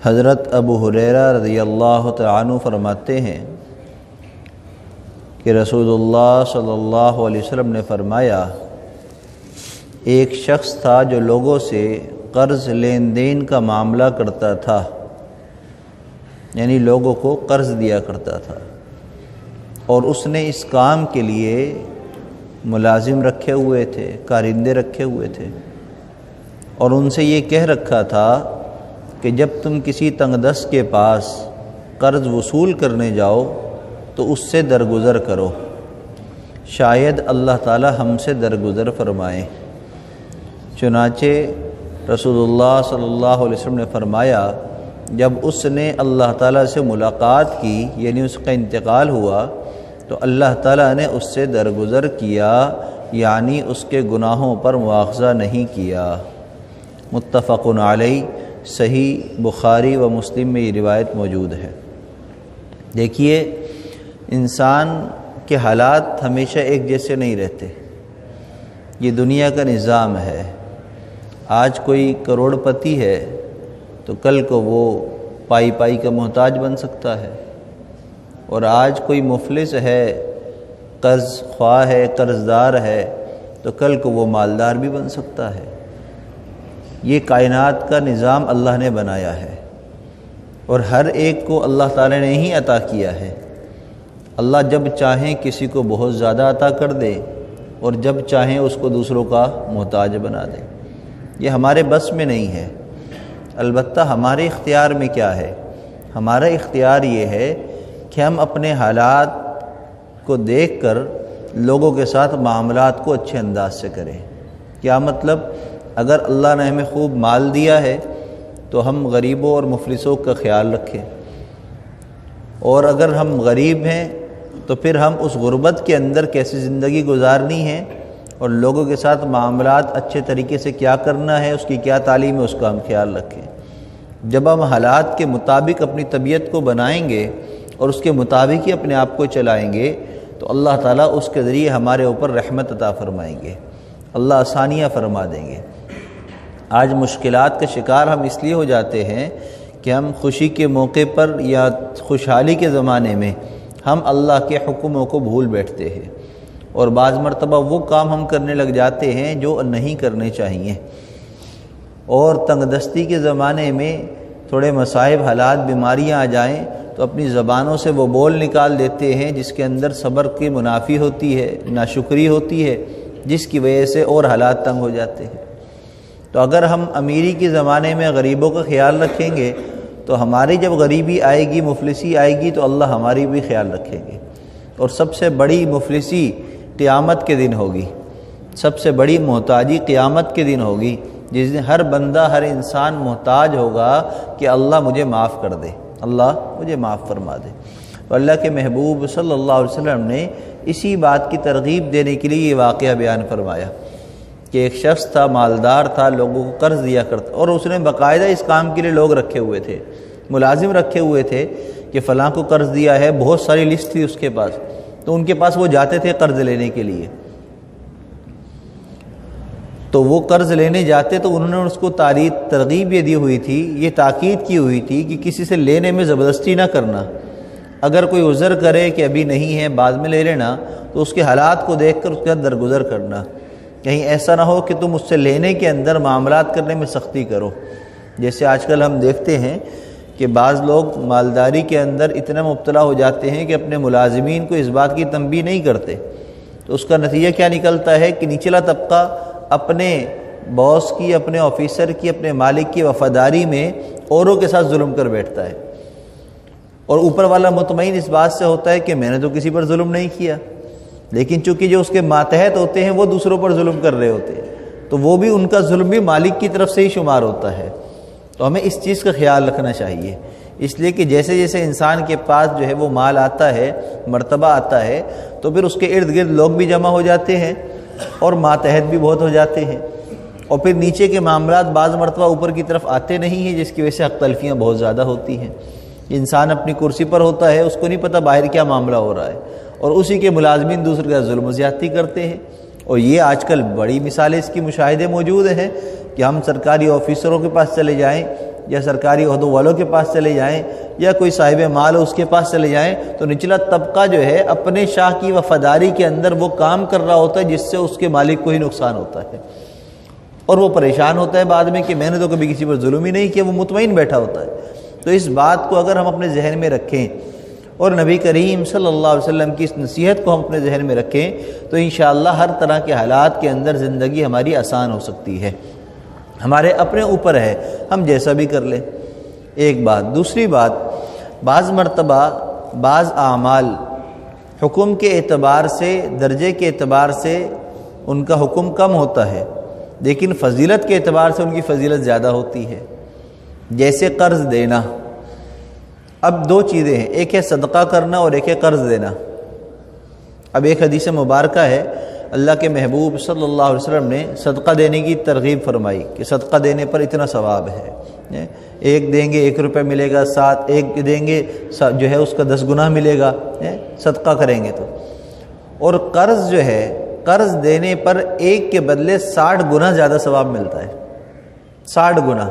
حضرت ابو ہریرہ رضی اللہ تعالیٰ عنہ فرماتے ہیں کہ رسول اللہ صلی اللہ علیہ وسلم نے فرمایا، ایک شخص تھا جو لوگوں سے قرض لین دین کا معاملہ کرتا تھا، یعنی لوگوں کو قرض دیا کرتا تھا، اور اس نے اس کام کے لیے ملازم رکھے ہوئے تھے، کارندے رکھے ہوئے تھے، اور ان سے یہ کہہ رکھا تھا کہ جب تم کسی تنگ دست کے پاس قرض وصول کرنے جاؤ تو اس سے درگزر کرو، شاید اللہ تعالی ہم سے درگزر فرمائے۔ چنانچہ رسول اللہ صلی اللہ علیہ وسلم نے فرمایا، جب اس نے اللہ تعالیٰ سے ملاقات کی، یعنی اس کا انتقال ہوا، تو اللہ تعالیٰ نے اس سے درگزر کیا، یعنی اس کے گناہوں پر مواخذہ نہیں کیا۔ متفق علیہ، صحیح بخاری و مسلم میں یہ روایت موجود ہے۔ دیکھیے، انسان کے حالات ہمیشہ ایک جیسے نہیں رہتے، یہ دنیا کا نظام ہے۔ آج کوئی کروڑ پتی ہے تو کل کو وہ پائی پائی کا محتاج بن سکتا ہے، اور آج کوئی مفلس ہے، قرض خواہ ہے، قرض دار ہے، تو کل کو وہ مالدار بھی بن سکتا ہے۔ یہ کائنات کا نظام اللہ نے بنایا ہے، اور ہر ایک کو اللہ تعالی نے ہی عطا کیا ہے۔ اللہ جب چاہیں کسی کو بہت زیادہ عطا کر دے، اور جب چاہیں اس کو دوسروں کا محتاج بنا دے۔ یہ ہمارے بس میں نہیں ہے، البتہ ہمارے اختیار میں کیا ہے؟ ہمارا اختیار یہ ہے کہ ہم اپنے حالات کو دیکھ کر لوگوں کے ساتھ معاملات کو اچھے انداز سے کریں۔ کیا مطلب؟ اگر اللہ نے ہمیں خوب مال دیا ہے تو ہم غریبوں اور مفلسوں کا خیال رکھیں، اور اگر ہم غریب ہیں تو پھر ہم اس غربت کے اندر کیسی زندگی گزارنی ہے، اور لوگوں کے ساتھ معاملات اچھے طریقے سے کیا کرنا ہے، اس کی کیا تعلیم ہے، اس کا ہم خیال رکھیں۔ جب ہم حالات کے مطابق اپنی طبیعت کو بنائیں گے اور اس کے مطابق ہی اپنے آپ کو چلائیں گے، تو اللہ تعالیٰ اس کے ذریعے ہمارے اوپر رحمت عطا فرمائیں گے، اللہ آسانیاں فرما دیں گے۔ آج مشکلات کا شکار ہم اس لیے ہو جاتے ہیں کہ ہم خوشی کے موقع پر یا خوشحالی کے زمانے میں ہم اللہ کے حکموں کو بھول بیٹھتے ہیں، اور بعض مرتبہ وہ کام ہم کرنے لگ جاتے ہیں جو نہیں کرنے چاہیے، اور تنگ دستی کے زمانے میں تھوڑے مصائب، حالات، بیماریاں آ جائیں تو اپنی زبانوں سے وہ بول نکال دیتے ہیں جس کے اندر صبر کی منافی ہوتی ہے، ناشکری ہوتی ہے، جس کی وجہ سے اور حالات تنگ ہو جاتے ہیں۔ تو اگر ہم امیری کے زمانے میں غریبوں کا خیال رکھیں گے تو ہماری جب غریبی آئے گی، مفلسی آئے گی، تو اللہ ہماری بھی خیال رکھیں گے، اور سب سے بڑی مفلسی قیامت کے دن ہوگی، سب سے بڑی محتاجی قیامت کے دن ہوگی، جس دن ہر بندہ، ہر انسان محتاج ہوگا کہ اللہ مجھے معاف کر دے، اللہ مجھے معاف فرما دے۔ تو اللہ کے محبوب صلی اللہ علیہ وسلم نے اسی بات کی ترغیب دینے کے لیے یہ واقعہ بیان فرمایا کہ ایک شخص تھا، مالدار تھا، لوگوں کو قرض دیا کرتا، اور اس نے باقاعدہ اس کام کے لیے لوگ رکھے ہوئے تھے، ملازم رکھے ہوئے تھے کہ فلاں کو قرض دیا ہے، بہت ساری لسٹ تھی اس کے پاس، تو ان کے پاس وہ جاتے تھے قرض لینے کے لیے۔ تو وہ قرض لینے جاتے تو انہوں نے اس کو ترغیب یہ دی ہوئی تھی، یہ تاکید کی ہوئی تھی کہ کسی سے لینے میں زبردستی نہ کرنا، اگر کوئی عذر کرے کہ ابھی نہیں ہے، بعد میں لے لینا، تو اس کے حالات کو دیکھ کر اس کا درگزر کرنا۔ کہیں ایسا نہ ہو کہ تم اس سے لینے کے اندر معاملات کرنے میں سختی کرو، جیسے آج کل ہم دیکھتے ہیں کہ بعض لوگ مالداری کے اندر اتنا مبتلا ہو جاتے ہیں کہ اپنے ملازمین کو اس بات کی تنبیہ نہیں کرتے، تو اس کا نتیجہ کیا نکلتا ہے کہ نچلا طبقہ اپنے باس کی، اپنے آفیسر کی، اپنے مالک کی وفاداری میں اوروں کے ساتھ ظلم کر بیٹھتا ہے، اور اوپر والا مطمئن اس بات سے ہوتا ہے کہ میں نے تو کسی پر ظلم نہیں کیا، لیکن چونکہ جو اس کے ماتحت ہوتے ہیں وہ دوسروں پر ظلم کر رہے ہوتے ہیں، تو وہ بھی ان کا ظلم بھی مالک کی طرف سے ہی شمار ہوتا ہے۔ تو ہمیں اس چیز کا خیال رکھنا چاہیے، اس لیے کہ جیسے جیسے انسان کے پاس جو ہے وہ مال آتا ہے، مرتبہ آتا ہے، تو پھر اس کے ارد گرد لوگ بھی جمع ہو جاتے ہیں اور ماتحت بھی بہت ہو جاتے ہیں، اور پھر نیچے کے معاملات بعض مرتبہ اوپر کی طرف آتے نہیں ہیں، جس کی وجہ سے حق تلفیاں بہت زیادہ ہوتی ہیں۔ انسان اپنی کرسی پر ہوتا ہے، اس کو نہیں پتہ باہر کیا معاملہ ہو رہا ہے، اور اسی کے ملازمین دوسرے کا ظلم و زیادتی کرتے ہیں، اور یہ آج کل بڑی مثالیں اس کی مشاہدے موجود ہیں کہ ہم سرکاری آفیسروں کے پاس چلے جائیں یا سرکاری عہدوں والوں کے پاس چلے جائیں یا کوئی صاحب مال ہو اس کے پاس چلے جائیں، تو نچلا طبقہ جو ہے اپنے شاہ کی وفاداری کے اندر وہ کام کر رہا ہوتا ہے جس سے اس کے مالک کو ہی نقصان ہوتا ہے، اور وہ پریشان ہوتا ہے بعد میں کہ میں نے تو کبھی کسی پر ظلم ہی نہیں کیا، وہ مطمئن بیٹھا ہوتا ہے۔ تو اس بات کو اگر ہم اپنے ذہن میں رکھیں اور نبی کریم صلی اللہ علیہ وسلم کی اس نصیحت کو ہم اپنے ذہن میں رکھیں تو انشاءاللہ ہر طرح کے حالات کے اندر زندگی ہماری آسان ہو سکتی ہے۔ ہمارے اپنے اوپر ہے ہم جیسا بھی کر لیں، ایک بات۔ دوسری بات، بعض مرتبہ بعض اعمال حکم کے اعتبار سے، درجے کے اعتبار سے ان کا حکم کم ہوتا ہے، لیکن فضیلت کے اعتبار سے ان کی فضیلت زیادہ ہوتی ہے، جیسے قرض دینا۔ اب دو چیزیں ہیں، ایک ہے صدقہ کرنا اور ایک ہے قرض دینا۔ اب ایک حدیث مبارکہ ہے، اللہ کے محبوب صلی اللہ علیہ وسلم نے صدقہ دینے کی ترغیب فرمائی کہ صدقہ دینے پر اتنا ثواب ہے، ایک دیں گے 1 روپے ملے گا، 7 ایک دیں گے جو ہے اس کا 10 گنا ملے گا صدقہ کریں گے تو۔ اور قرض جو ہے، قرض دینے پر 1 کے بدلے 60 گنا زیادہ ثواب ملتا ہے، 60 گنا،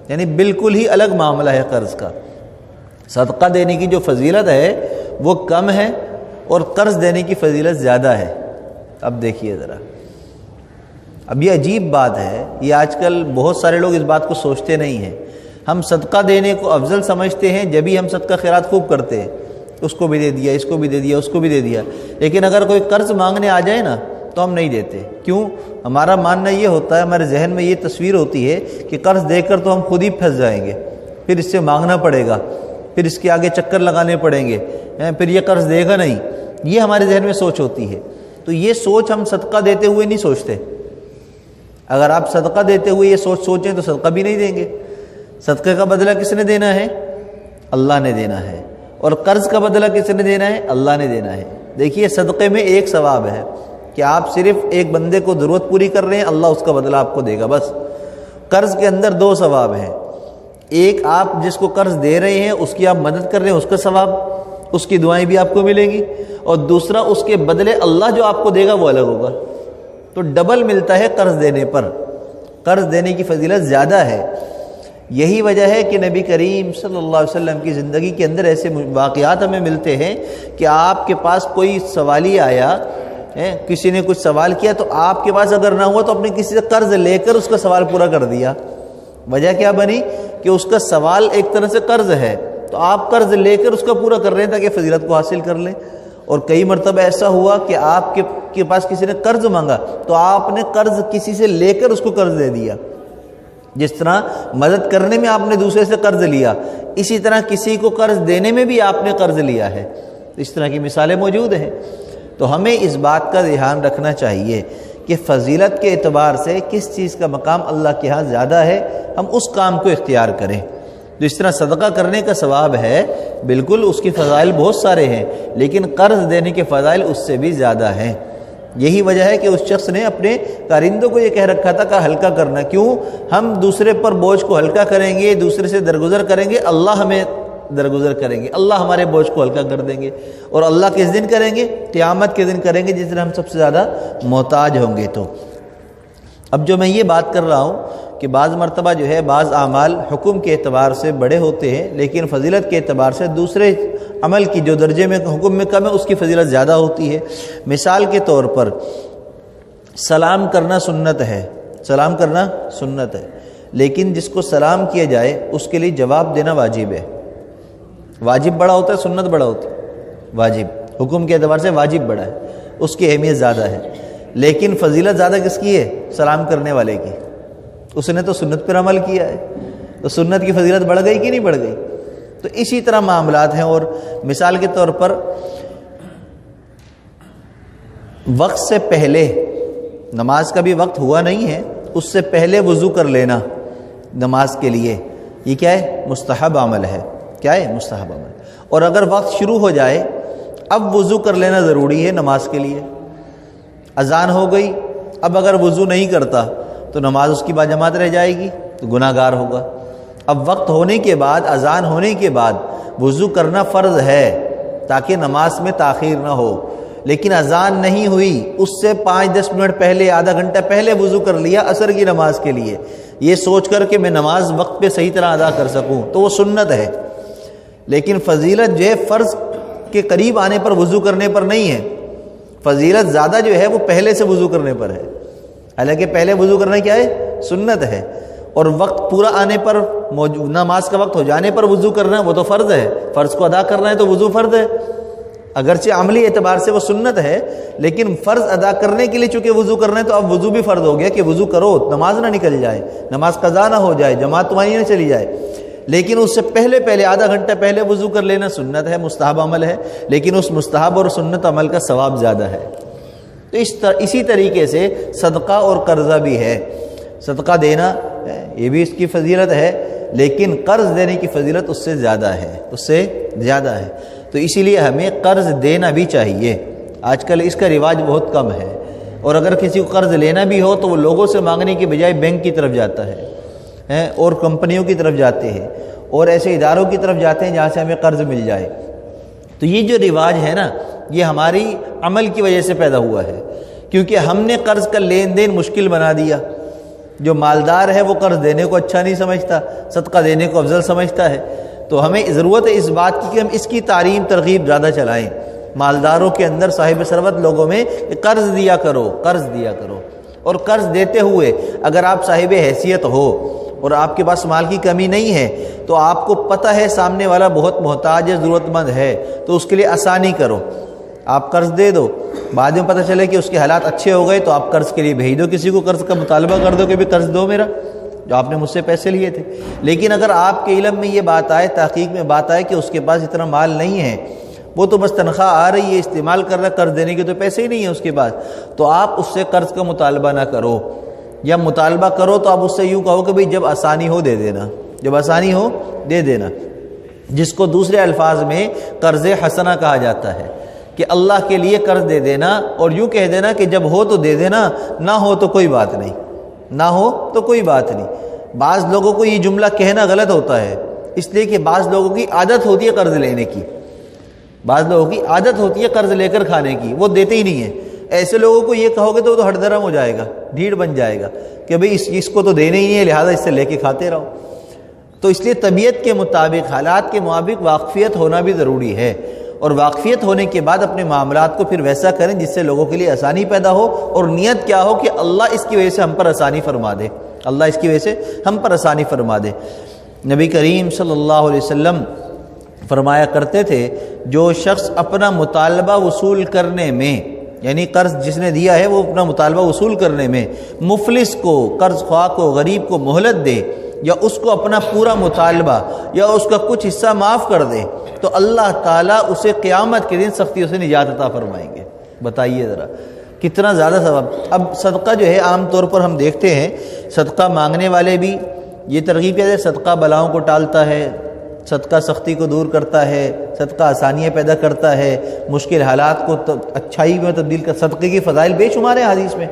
یعنی بالکل ہی الگ معاملہ ہے قرض کا۔ صدقہ دینے کی جو فضیلت ہے وہ کم ہے اور قرض دینے کی فضیلت زیادہ ہے۔ اب دیکھیے ذرا، اب یہ عجیب بات ہے، یہ آج کل بہت سارے لوگ اس بات کو سوچتے نہیں ہیں۔ ہم صدقہ دینے کو افضل سمجھتے ہیں، جب ہی ہم صدقہ خیرات خوب کرتے ہیں، اس کو بھی دے دیا، اس کو بھی دے دیا، اس کو بھی دے دیا، لیکن اگر کوئی قرض مانگنے آ جائے نا تو ہم نہیں دیتے۔ کیوں؟ ہمارا ماننا یہ ہوتا ہے، ہمارے ذہن میں یہ تصویر ہوتی ہے کہ قرض دے کر تو ہم خود ہی پھنس جائیں گے، پھر اس سے مانگنا پڑے گا، پھر اس کے آگے چکر لگانے پڑیں گے، پھر یہ قرض دے گا نہیں، یہ ہمارے ذہن میں سوچ ہوتی ہے۔ تو یہ سوچ ہم صدقہ دیتے ہوئے نہیں سوچتے۔ اگر آپ صدقہ دیتے ہوئے یہ سوچیں تو صدقہ بھی نہیں دیں گے۔ صدقے کا بدلہ کس نے دینا ہے؟ اللہ نے دینا ہے۔ اور قرض کا بدلہ کس نے دینا ہے؟ اللہ نے دینا ہے۔ دیکھیے صدقے میں ایک ثواب ہے کہ آپ صرف ایک بندے کو ضرورت پوری کر رہے ہیں، اللہ اس کا بدلہ آپ کو دے گا، بس۔ قرض کے اندر 2 ثواب ہیں، ایک آپ جس کو قرض دے رہے ہیں اس کی آپ مدد کر رہے ہیں، اس کا ثواب، اس کی دعائیں بھی آپ کو ملیں گی، اور دوسرا اس کے بدلے اللہ جو آپ کو دے گا وہ الگ ہوگا۔ تو ڈبل ملتا ہے قرض دینے پر، قرض دینے کی فضیلت زیادہ ہے۔ یہی وجہ ہے کہ نبی کریم صلی اللہ علیہ وسلم کی زندگی کے اندر ایسے واقعات ہمیں ملتے ہیں کہ آپ کے پاس کوئی سوالی آیا، کسی نے کچھ سوال کیا تو آپ کے پاس اگر نہ ہوا تو اپنے کسی سے قرض لے کر اس کا سوال پورا کر دیا۔ وجہ کیا بنی؟ کہ اس کا سوال ایک طرح سے قرض ہے، تو آپ قرض لے کر اس کا پورا کر رہے ہیں تاکہ فضیلت کو حاصل کر لیں۔ اور کئی مرتبہ ایسا ہوا کہ آپ کے پاس کسی نے قرض مانگا تو آپ نے قرض کسی سے لے کر اس کو قرض دے دیا۔ جس طرح مدد کرنے میں آپ نے دوسرے سے قرض لیا، اسی طرح کسی کو قرض دینے میں بھی آپ نے قرض لیا ہے۔ اس طرح کی مثالیں موجود ہیں۔ تو ہمیں اس بات کا دھیان رکھنا چاہیے کہ فضیلت کے اعتبار سے کس چیز کا مقام اللہ کے ہاں زیادہ ہے، ہم اس کام کو اختیار کریں۔ جس طرح صدقہ کرنے کا ثواب ہے، بالکل اس کی فضائل بہت سارے ہیں، لیکن قرض دینے کے فضائل اس سے بھی زیادہ ہیں۔ یہی وجہ ہے کہ اس شخص نے اپنے کارندوں کو یہ کہہ رکھا تھا کہ ہلکا کرنا۔ کیوں؟ ہم دوسرے پر بوجھ کو ہلکا کریں گے، دوسرے سے درگزر کریں گے، اللہ ہمیں درگزر کریں گے، اللہ ہمارے بوجھ کو ہلکا کر دیں گے۔ اور اللہ کس دن کریں گے؟ قیامت کے دن کریں گے، جس دن ہم سب سے زیادہ محتاج ہوں گے۔ تو اب جو میں یہ بات کر رہا ہوں کہ بعض مرتبہ جو ہے بعض اعمال حکم کے اعتبار سے بڑے ہوتے ہیں، لیکن فضیلت کے اعتبار سے دوسرے عمل کی جو درجے میں حکم میں کم ہے اس کی فضیلت زیادہ ہوتی ہے۔ مثال کے طور پر سلام کرنا سنت ہے، سلام کرنا سنت ہے، لیکن جس کو سلام کیا جائے اس کے لیے جواب دینا واجب ہے۔ واجب بڑا ہوتا ہے، سنت بڑا ہوتا ہے؟ واجب، حکم کے اعتبار سے واجب بڑا ہے، اس کی اہمیت زیادہ ہے، لیکن فضیلت زیادہ کس کی ہے؟ سلام کرنے والے کی۔ اس نے تو سنت پر عمل کیا ہے، تو سنت کی فضیلت بڑھ گئی کہ نہیں بڑھ گئی؟ تو اسی طرح معاملات ہیں۔ اور مثال کے طور پر وقت سے پہلے، نماز کا بھی وقت ہوا نہیں ہے، اس سے پہلے وضو کر لینا نماز کے لیے، یہ کیا ہے؟ مستحب عمل ہے۔ کیا ہے؟ مستحب عمل۔ اور اگر وقت شروع ہو جائے اب وضو کر لینا ضروری ہے نماز کے لیے۔ اذان ہو گئی، اب اگر وضو نہیں کرتا تو نماز اس کی باجماعت رہ جائے گی، تو گناہ گار ہوگا۔ اب وقت ہونے کے بعد، اذان ہونے کے بعد وضو کرنا فرض ہے تاکہ نماز میں تاخیر نہ ہو، لیکن اذان نہیں ہوئی اس سے 5-10 منٹ پہلے، آدھا گھنٹہ پہلے وضو کر لیا عصر کی نماز کے لیے، یہ سوچ کر کہ میں نماز وقت پہ صحیح طرح ادا کر سکوں، تو وہ سنت ہے۔ لیکن فضیلت جو ہے فرض کے قریب آنے پر وضو کرنے پر نہیں ہے، فضیلت زیادہ جو ہے وہ پہلے سے وضو کرنے پر ہے۔ حالانکہ پہلے وضو کرنا کیا ہے؟ سنت ہے، اور وقت پورا آنے پر، نماز کا وقت ہو جانے پر وضو کرنا وہ تو فرض ہے، فرض کو ادا کرنا ہے تو وضو فرض ہے۔ اگرچہ عملی اعتبار سے وہ سنت ہے، لیکن فرض ادا کرنے کے لیے چونکہ وضو کرنا ہے تو اب وضو بھی فرض ہو گیا کہ وضو کرو، نماز نہ نکل جائے، نماز قضا نہ ہو جائے، جماعت تمہاری نہ چلی جائے۔ لیکن اس سے پہلے آدھا گھنٹہ پہلے وضو کر لینا سنت ہے، مستحب عمل ہے، لیکن اس مستحب اور سنت عمل کا ثواب زیادہ ہے۔ تو اسی طریقے سے صدقہ اور قرضہ بھی ہے، صدقہ دینا یہ بھی اس کی فضیلت ہے، لیکن قرض دینے کی فضیلت اس سے زیادہ ہے، تو اسی لیے ہمیں قرض دینا بھی چاہیے۔ آج کل اس کا رواج بہت کم ہے، اور اگر کسی کو قرض لینا بھی ہو تو وہ لوگوں سے مانگنے کی بجائے بینک کی طرف جاتا ہے، اور کمپنیوں کی طرف جاتے ہیں، اور ایسے اداروں کی طرف جاتے ہیں جہاں سے ہمیں قرض مل جائے۔ تو یہ جو رواج ہے نا، یہ ہماری عمل کی وجہ سے پیدا ہوا ہے، کیونکہ ہم نے قرض کا لین دین مشکل بنا دیا۔ جو مالدار ہے وہ قرض دینے کو اچھا نہیں سمجھتا، صدقہ دینے کو افضل سمجھتا ہے۔ تو ہمیں ضرورت ہے اس بات کی کہ ہم اس کی تعلیم ترغیب زیادہ چلائیں، مالداروں کے اندر، صاحب ثروت لوگوں میں، کہ قرض دیا کرو، اور قرض دیتے ہوئے اگر آپ صاحب حیثیت ہو اور آپ کے پاس مال کی کمی نہیں ہے، تو آپ کو پتہ ہے سامنے والا بہت محتاج ہے، ضرورت مند ہے، تو اس کے لیے آسانی کرو، آپ قرض دے دو۔ بعد میں پتہ چلے کہ اس کے حالات اچھے ہو گئے تو آپ قرض کے لیے بھیج دو، کسی کو قرض کا مطالبہ کر دو کہ بھی قرض دو میرا، جو آپ نے مجھ سے پیسے لیے تھے۔ لیکن اگر آپ کے علم میں یہ بات آئے، تحقیق میں بات آئے کہ اس کے پاس اتنا مال نہیں ہے، وہ تو بس تنخواہ آ رہی ہے، استعمال کر رہا ہے، قرض دینے کے تو پیسے ہی نہیں ہیں اس کے پاس، تو آپ اس سے قرض کا مطالبہ نہ کرو، یا مطالبہ کرو تو آپ اس سے یوں کہو کہ بھئی جب آسانی ہو دے دینا، جب آسانی ہو دے دینا، جس کو دوسرے الفاظ میں قرض حسنہ کہا جاتا ہے، کہ اللہ کے لیے قرض دے دینا، اور یوں کہہ دینا کہ جب ہو تو دے دینا، نہ ہو تو کوئی بات نہیں، نہ ہو تو کوئی بات نہیں۔ بعض لوگوں کو یہ جملہ کہنا غلط ہوتا ہے، اس لیے کہ بعض لوگوں کی عادت ہوتی ہے قرض لینے کی، بعض لوگوں کی عادت ہوتی ہے قرض لے کر کھانے کی، وہ دیتے ہی نہیں ہیں۔ ایسے لوگوں کو یہ کہو گے تو وہ تو ہٹ درم ہو جائے گا، ڈھیڑ بن جائے گا کہ بھئی اس کو تو دینے ہی نہیں ہے، لہٰذا اس سے لے کے کھاتے رہو۔ تو اس لیے طبیعت کے مطابق، حالات کے مطابق واقفیت ہونا بھی ضروری ہے، اور واقفیت ہونے کے بعد اپنے معاملات کو پھر ویسا کریں جس سے لوگوں کے لیے آسانی پیدا ہو، اور نیت کیا ہو کہ اللہ اس کی وجہ سے ہم پر آسانی فرما دے، اللہ اس کی وجہ سے ہم پر آسانی فرما دے۔ نبی کریم صلی اللہ علیہ وسلم فرمایا کرتے تھے، جو شخص اپنا مطالبہ وصول کرنے میں، یعنی قرض جس نے دیا ہے وہ اپنا مطالبہ وصول کرنے میں مفلس کو، قرض خواہ کو، غریب کو مہلت دے، یا اس کو اپنا پورا مطالبہ یا اس کا کچھ حصہ معاف کر دے، تو اللہ تعالیٰ اسے قیامت کے دن سختیوں سے نجات عطا فرمائیں گے۔ بتائیے ذرا کتنا زیادہ ثواب۔ اب صدقہ جو ہے عام طور پر ہم دیکھتے ہیں، صدقہ مانگنے والے بھی یہ ترغیب ہے، صدقہ بلاؤں کو ٹالتا ہے، صدقہ سختی کو دور کرتا ہے، صدقہ آسانیاں پیدا کرتا ہے، مشکل حالات کو اچھائی میں تبدیل کر، صدقے کی فضائل بے شمار ہیں حدیث میں،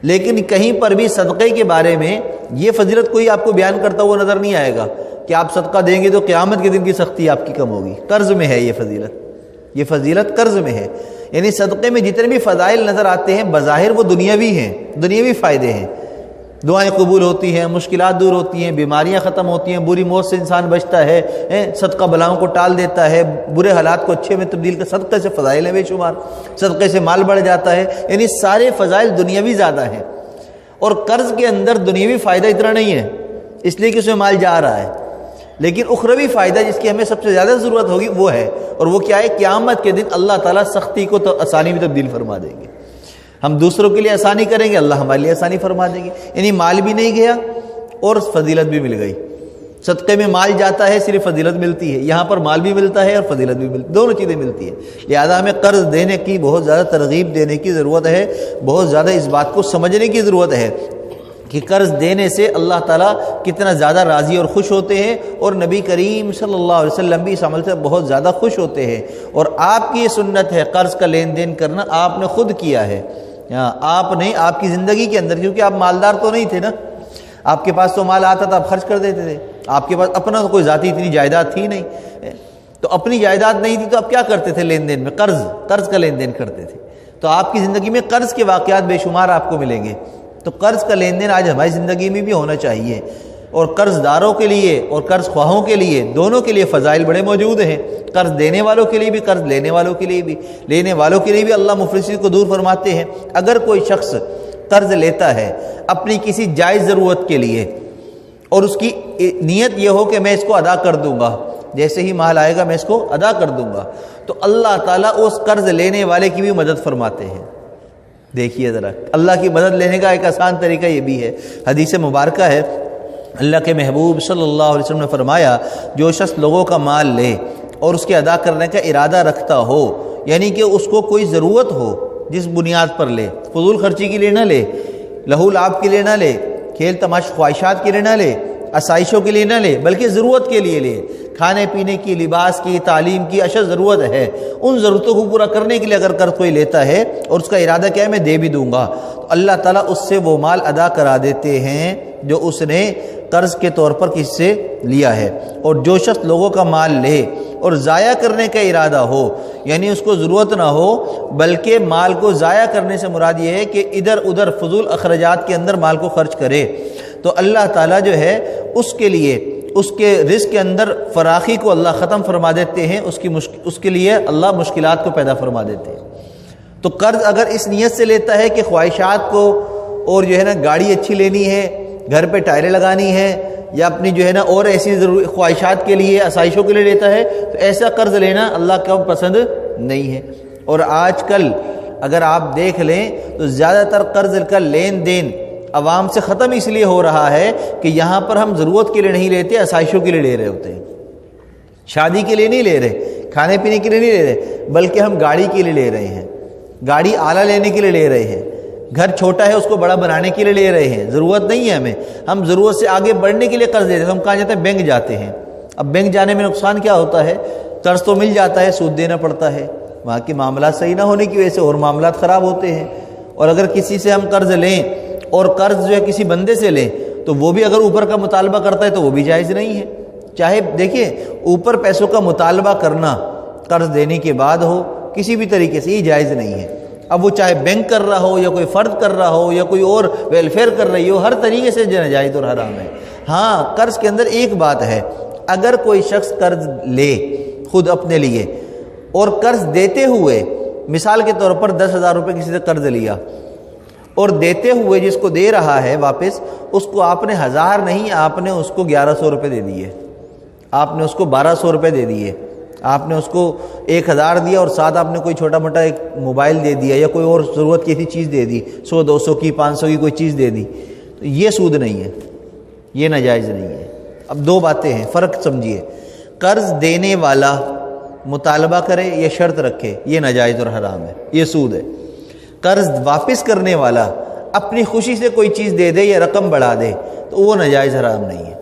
لیکن کہیں پر بھی صدقے کے بارے میں یہ فضیلت کوئی آپ کو بیان کرتا ہوا نظر نہیں آئے گا کہ آپ صدقہ دیں گے تو قیامت کے دن کی سختی آپ کی کم ہوگی۔ قرض میں ہے یہ فضیلت قرض میں ہے، یعنی صدقے میں جتنے بھی فضائل نظر آتے ہیں بظاہر وہ دنیاوی ہیں، دنیاوی فائدے ہیں، دعائیں قبول ہوتی ہیں، مشکلات دور ہوتی ہیں، بیماریاں ختم ہوتی ہیں، بری موت سے انسان بچتا ہے، صدقہ بلاؤں کو ٹال دیتا ہے، برے حالات کو اچھے میں تبدیل کر، صدقے سے فضائل ہیں بے شمار، صدقے سے مال بڑھ جاتا ہے، یعنی سارے فضائل دنیاوی زیادہ ہیں، اور قرض کے اندر دنیاوی فائدہ اتنا نہیں ہے اس لیے کہ اس میں مال جا رہا ہے، لیکن اخروی فائدہ جس کی ہمیں سب سے زیادہ ضرورت ہوگی وہ ہے، اور وہ کیا ہے؟ قیامت کے دن اللہ تعالیٰ سختی کو تو آسانی میں تبدیل فرما دیں گے، ہم دوسروں کے لیے آسانی کریں گے، اللہ ہمارے لیے آسانی فرما دیں گے، یعنی مال بھی نہیں گیا اور فضیلت بھی مل گئی۔ صدقے میں مال جاتا ہے صرف فضیلت ملتی ہے، یہاں پر مال بھی ملتا ہے اور فضیلت بھی ملتی ہے، دونوں چیزیں ملتی ہیں، لہذا ہمیں قرض دینے کی بہت زیادہ ترغیب دینے کی ضرورت ہے، بہت زیادہ اس بات کو سمجھنے کی ضرورت ہے کہ قرض دینے سے اللہ تعالیٰ کتنا زیادہ راضی اور خوش ہوتے ہیں، اور نبی کریم صلی اللہ علیہ وسلم بھی اس عمل سے بہت زیادہ خوش ہوتے ہیں، اور آپ کی یہ سنت ہے قرض کا لین دین کرنا، آپ نے خود کیا ہے، آپ نہیں، آپ کی زندگی کے اندر، کیونکہ آپ مالدار تو نہیں تھے نا، آپ کے پاس تو مال آتا تھا آپ خرچ کر دیتے تھے، آپ کے پاس اپنا تو کوئی ذاتی اتنی جائیداد تھی نہیں، تو اپنی جائیداد نہیں تھی تو آپ کیا کرتے تھے لین دین میں؟ قرض کا لین دین کرتے تھے. تو آپ کی زندگی میں قرض کے واقعات بے شمار آپ کو ملیں گے. تو قرض کا لین دین آج ہماری زندگی میں بھی ہونا چاہیے، اور قرض داروں کے لیے اور قرض خواہوں کے لیے دونوں کے لیے فضائل بڑے موجود ہیں. قرض دینے والوں کے لیے بھی، قرض لینے والوں کے لیے بھی. لینے والوں کے لیے بھی اللہ مفلسی کو دور فرماتے ہیں. اگر کوئی شخص قرض لیتا ہے اپنی کسی جائز ضرورت کے لیے اور اس کی نیت یہ ہو کہ میں اس کو ادا کر دوں گا، جیسے ہی مال آئے گا میں اس کو ادا کر دوں گا، تو اللہ تعالیٰ اس قرض لینے والے کی بھی مدد فرماتے ہیں. دیکھیے ذرا، اللہ کی مدد لینے کا ایک آسان طریقہ یہ بھی ہے. حدیث مبارکہ ہے، اللہ کے محبوب صلی اللہ علیہ وسلم نے فرمایا، جو شخص لوگوں کا مال لے اور اس کے ادا کرنے کا ارادہ رکھتا ہو، یعنی کہ اس کو کوئی ضرورت ہو جس بنیاد پر لے، فضول خرچی کے لیے نہ لے، لہو لعب کے لیے نہ لے، کھیل تماش خواہشات کے لیے نہ لے، آسائشوں کے لیے نہ لے، بلکہ ضرورت کے لیے لے. کھانے پینے کی، لباس کی، تعلیم کی اشد ضرورت ہے، ان ضرورتوں کو پورا کرنے کے لیے اگر قرض کوئی لیتا ہے اور اس کا ارادہ کیا ہے میں دے بھی دوں گا، تو اللہ تعالیٰ اس سے وہ مال ادا کرا دیتے ہیں جو اس نے قرض کے طور پر کسی سے لیا ہے. اور جو شخص لوگوں کا مال لے اور ضائع کرنے کا ارادہ ہو، یعنی اس کو ضرورت نہ ہو بلکہ مال کو ضائع کرنے سے مراد یہ ہے کہ ادھر ادھر فضول اخراجات کے اندر مال کو خرچ کرے، تو اللہ تعالیٰ جو ہے اس کے لیے اس کے رزق کے اندر فراخی کو اللہ ختم فرما دیتے ہیں، اس کے لیے اللہ مشکلات کو پیدا فرما دیتے ہیں. تو قرض اگر اس نیت سے لیتا ہے کہ خواہشات کو اور جو ہے نا گاڑی اچھی لینی ہے، گھر پہ ٹائریں لگانی ہے، یا اپنی جو ہے نا اور ایسی خواہشات کے لیے، آسائشوں کے لیے لیتا ہے، تو ایسا قرض لینا اللہ کو پسند نہیں ہے. اور آج کل اگر آپ دیکھ لیں تو زیادہ تر قرض کا لین دین عوام سے ختم اس لیے ہو رہا ہے کہ یہاں پر ہم ضرورت کے لیے نہیں لیتے، آسائشوں کے لیے لے رہے ہوتے ہیں. شادی کے لیے نہیں لے رہے، کھانے پینے کے لیے نہیں لے رہے، بلکہ ہم گاڑی کے لیے لے رہے ہیں، گاڑی اعلیٰ لینے کے لیے لے رہے ہیں، گھر چھوٹا ہے اس کو بڑا بنانے کے لیے لے رہے ہیں. ضرورت نہیں ہے ہمیں، ہم ضرورت سے آگے بڑھنے کے لیے قرض لیتے ہیں. ہم کہاں جاتے ہیں؟ بینک جاتے ہیں. اب بینک جانے میں نقصان کیا ہوتا ہے؟ قرض تو مل جاتا ہے، سود دینا پڑتا ہے، وہاں کے معاملات صحیح نہ ہونے کی وجہ سے اور معاملات خراب ہوتے ہیں. اور اگر کسی سے ہم قرض لیں اور قرض جو ہے کسی بندے سے لیں تو وہ بھی اگر اوپر کا مطالبہ کرتا ہے تو وہ بھی جائز نہیں ہے. چاہے دیکھیے اوپر پیسوں کا مطالبہ کرنا قرض دینے کے بعد ہو کسی بھی طریقے سے، یہ جائز نہیں ہے. اب وہ چاہے بینک کر رہا ہو یا کوئی فرد کر رہا ہو یا کوئی اور ویلفیئر کر رہی ہو، ہر طریقے سے ناجائز اور حرام ہے. ہاں قرض کے اندر ایک بات ہے، اگر کوئی شخص قرض لے خود اپنے لیے اور قرض دیتے ہوئے، مثال کے طور پر 10,000 روپے کسی سے قرض لیا اور دیتے ہوئے جس کو دے رہا ہے واپس، اس کو آپ نے 1000 نہیں، آپ نے اس کو 1100 روپے دے دیے، آپ نے اس کو 1200 روپے دے دیے، آپ نے اس کو 1000 دیا اور ساتھ آپ نے کوئی چھوٹا موٹا ایک موبائل دے دیا یا کوئی اور ضرورت کی ایسی چیز دے دی، 100-200 کی 500 کی کوئی چیز دے دی، تو یہ سود نہیں ہے، یہ ناجائز نہیں ہے. اب دو باتیں ہیں، فرق سمجھیے. قرض دینے والا مطالبہ کرے یا شرط رکھے، یہ ناجائز اور حرام ہے، یہ سود ہے. قرض واپس کرنے والا اپنی خوشی سے کوئی چیز دے دے یا رقم بڑھا دے تو وہ ناجائز حرام نہیں ہے،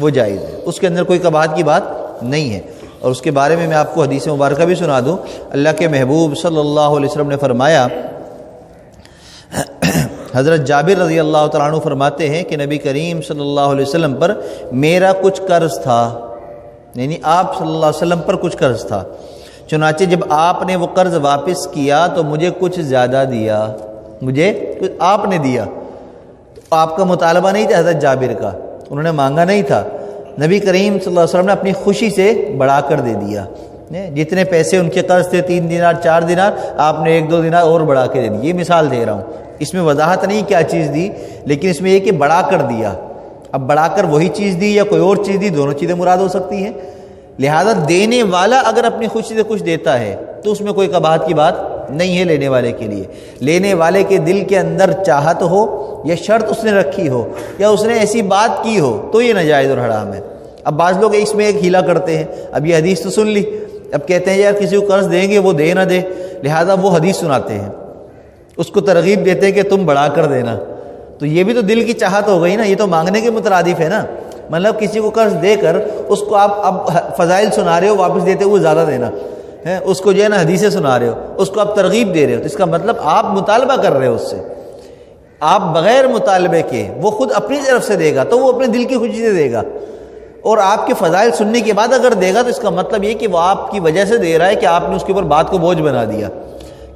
وہ جائز ہے، اس کے اندر کوئی قباحت کی بات نہیں ہے. اور اس کے بارے میں آپ کو حدیث مبارکہ بھی سنا دوں. اللہ کے محبوب صلی اللہ علیہ وسلم نے فرمایا، حضرت جابر رضی اللہ تعالیٰ عنہ فرماتے ہیں کہ نبی کریم صلی اللہ علیہ وسلم پر میرا کچھ قرض تھا، یعنی آپ صلی اللہ علیہ وسلم پر کچھ قرض تھا، چنانچہ جب آپ نے وہ قرض واپس کیا تو مجھے کچھ زیادہ دیا، مجھے کچھ آپ نے دیا. تو آپ کا مطالبہ نہیں تھا حضرت جابر کا، انہوں نے مانگا نہیں تھا، نبی کریم صلی اللہ علیہ وسلم نے اپنی خوشی سے بڑھا کر دے دیا. جتنے پیسے ان کے قرض تھے 3 دینار 4 دینار، آپ نے 1-2 دینار اور بڑھا کے دے دی. یہ مثال دے رہا ہوں، اس میں وضاحت نہیں کیا چیز دی، لیکن اس میں یہ کہ بڑھا کر دیا. اب بڑھا کر وہی چیز دی یا کوئی اور چیز دی، دونوں چیزیں مراد ہو سکتی ہیں. لہذا دینے والا اگر اپنی خوشی سے کچھ دیتا ہے تو اس میں کوئی قباحت کی بات نہیں ہے لینے والے کے لیے. لینے والے کے دل کے اندر چاہت ہو یا شرط اس نے رکھی ہو یا اس نے ایسی بات کی ہو تو یہ ناجائز اور حرام ہے. اب بعض لوگ اس میں ایک ہیلا کرتے ہیں، اب یہ حدیث تو سن لی، اب کہتے ہیں یار کسی کو قرض دیں گے وہ دے نہ دے، لہذا وہ حدیث سناتے ہیں، اس کو ترغیب دیتے ہیں کہ تم بڑھا کر دینا. تو یہ بھی تو دل کی چاہت ہو گئی نا، یہ تو مانگنے کے مترادف ہے نا. مطلب کسی کو قرض دے کر اس کو آپ اب فضائل سنا رہے ہو، واپس دیتے ہوئے زیادہ دینا ہے، اس کو جو ہے نا حدیثیں سنا رہے ہو، اس کو آپ ترغیب دے رہے ہو، تو اس کا مطلب آپ مطالبہ کر رہے ہو اس سے. آپ بغیر مطالبے کے وہ خود اپنی طرف سے دے گا تو وہ اپنے دل کی خوشی سے دے گا، اور آپ کے فضائل سننے کے بعد اگر دے گا تو اس کا مطلب یہ کہ وہ آپ کی وجہ سے دے رہا ہے کہ آپ نے اس کے اوپر بات کو بوجھ بنا دیا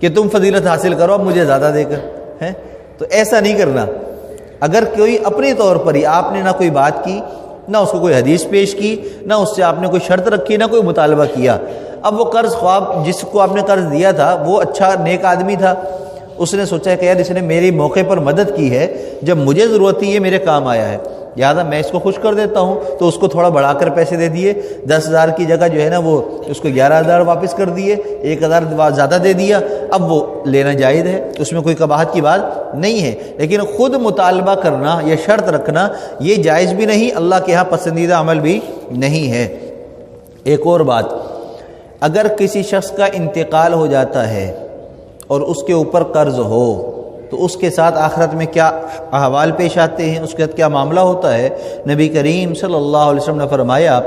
کہ تم فضیلت حاصل کرو اب مجھے زیادہ دے کر ہیں. تو ایسا نہیں کرنا. اگر کوئی اپنے طور پر ہی آپ نے نہ کوئی بات کی، نہ اس کو کوئی حدیث پیش کی، نہ اس سے آپ نے کوئی شرط رکھی، نہ کوئی مطالبہ کیا، اب وہ قرض خواب جس کو آپ نے قرض دیا تھا وہ اچھا نیک آدمی تھا، اس نے سوچا کہ یار اس نے میری موقع پر مدد کی ہے، جب مجھے ضرورت تھی یہ میرے کام آیا ہے، لہٰذا میں اس کو خوش کر دیتا ہوں. تو اس کو تھوڑا بڑھا کر پیسے دے دیے، 10,000 کی جگہ جو ہے نا وہ اس کو 11,000 واپس کر دیے، 1,000 زیادہ دے دیا. اب وہ لینا جائز ہے، اس میں کوئی قباحت کی بات نہیں ہے. لیکن خود مطالبہ کرنا یا شرط رکھنا یہ جائز بھی نہیں، اللہ کے ہاں پسندیدہ عمل بھی نہیں ہے. ایک اور بات، اگر کسی شخص کا انتقال ہو جاتا ہے اور اس کے اوپر قرض ہو تو اس کے ساتھ آخرت میں کیا احوال پیش آتے ہیں، اس کے ساتھ کیا معاملہ ہوتا ہے. نبی کریم صلی اللہ علیہ وسلم نے فرمایا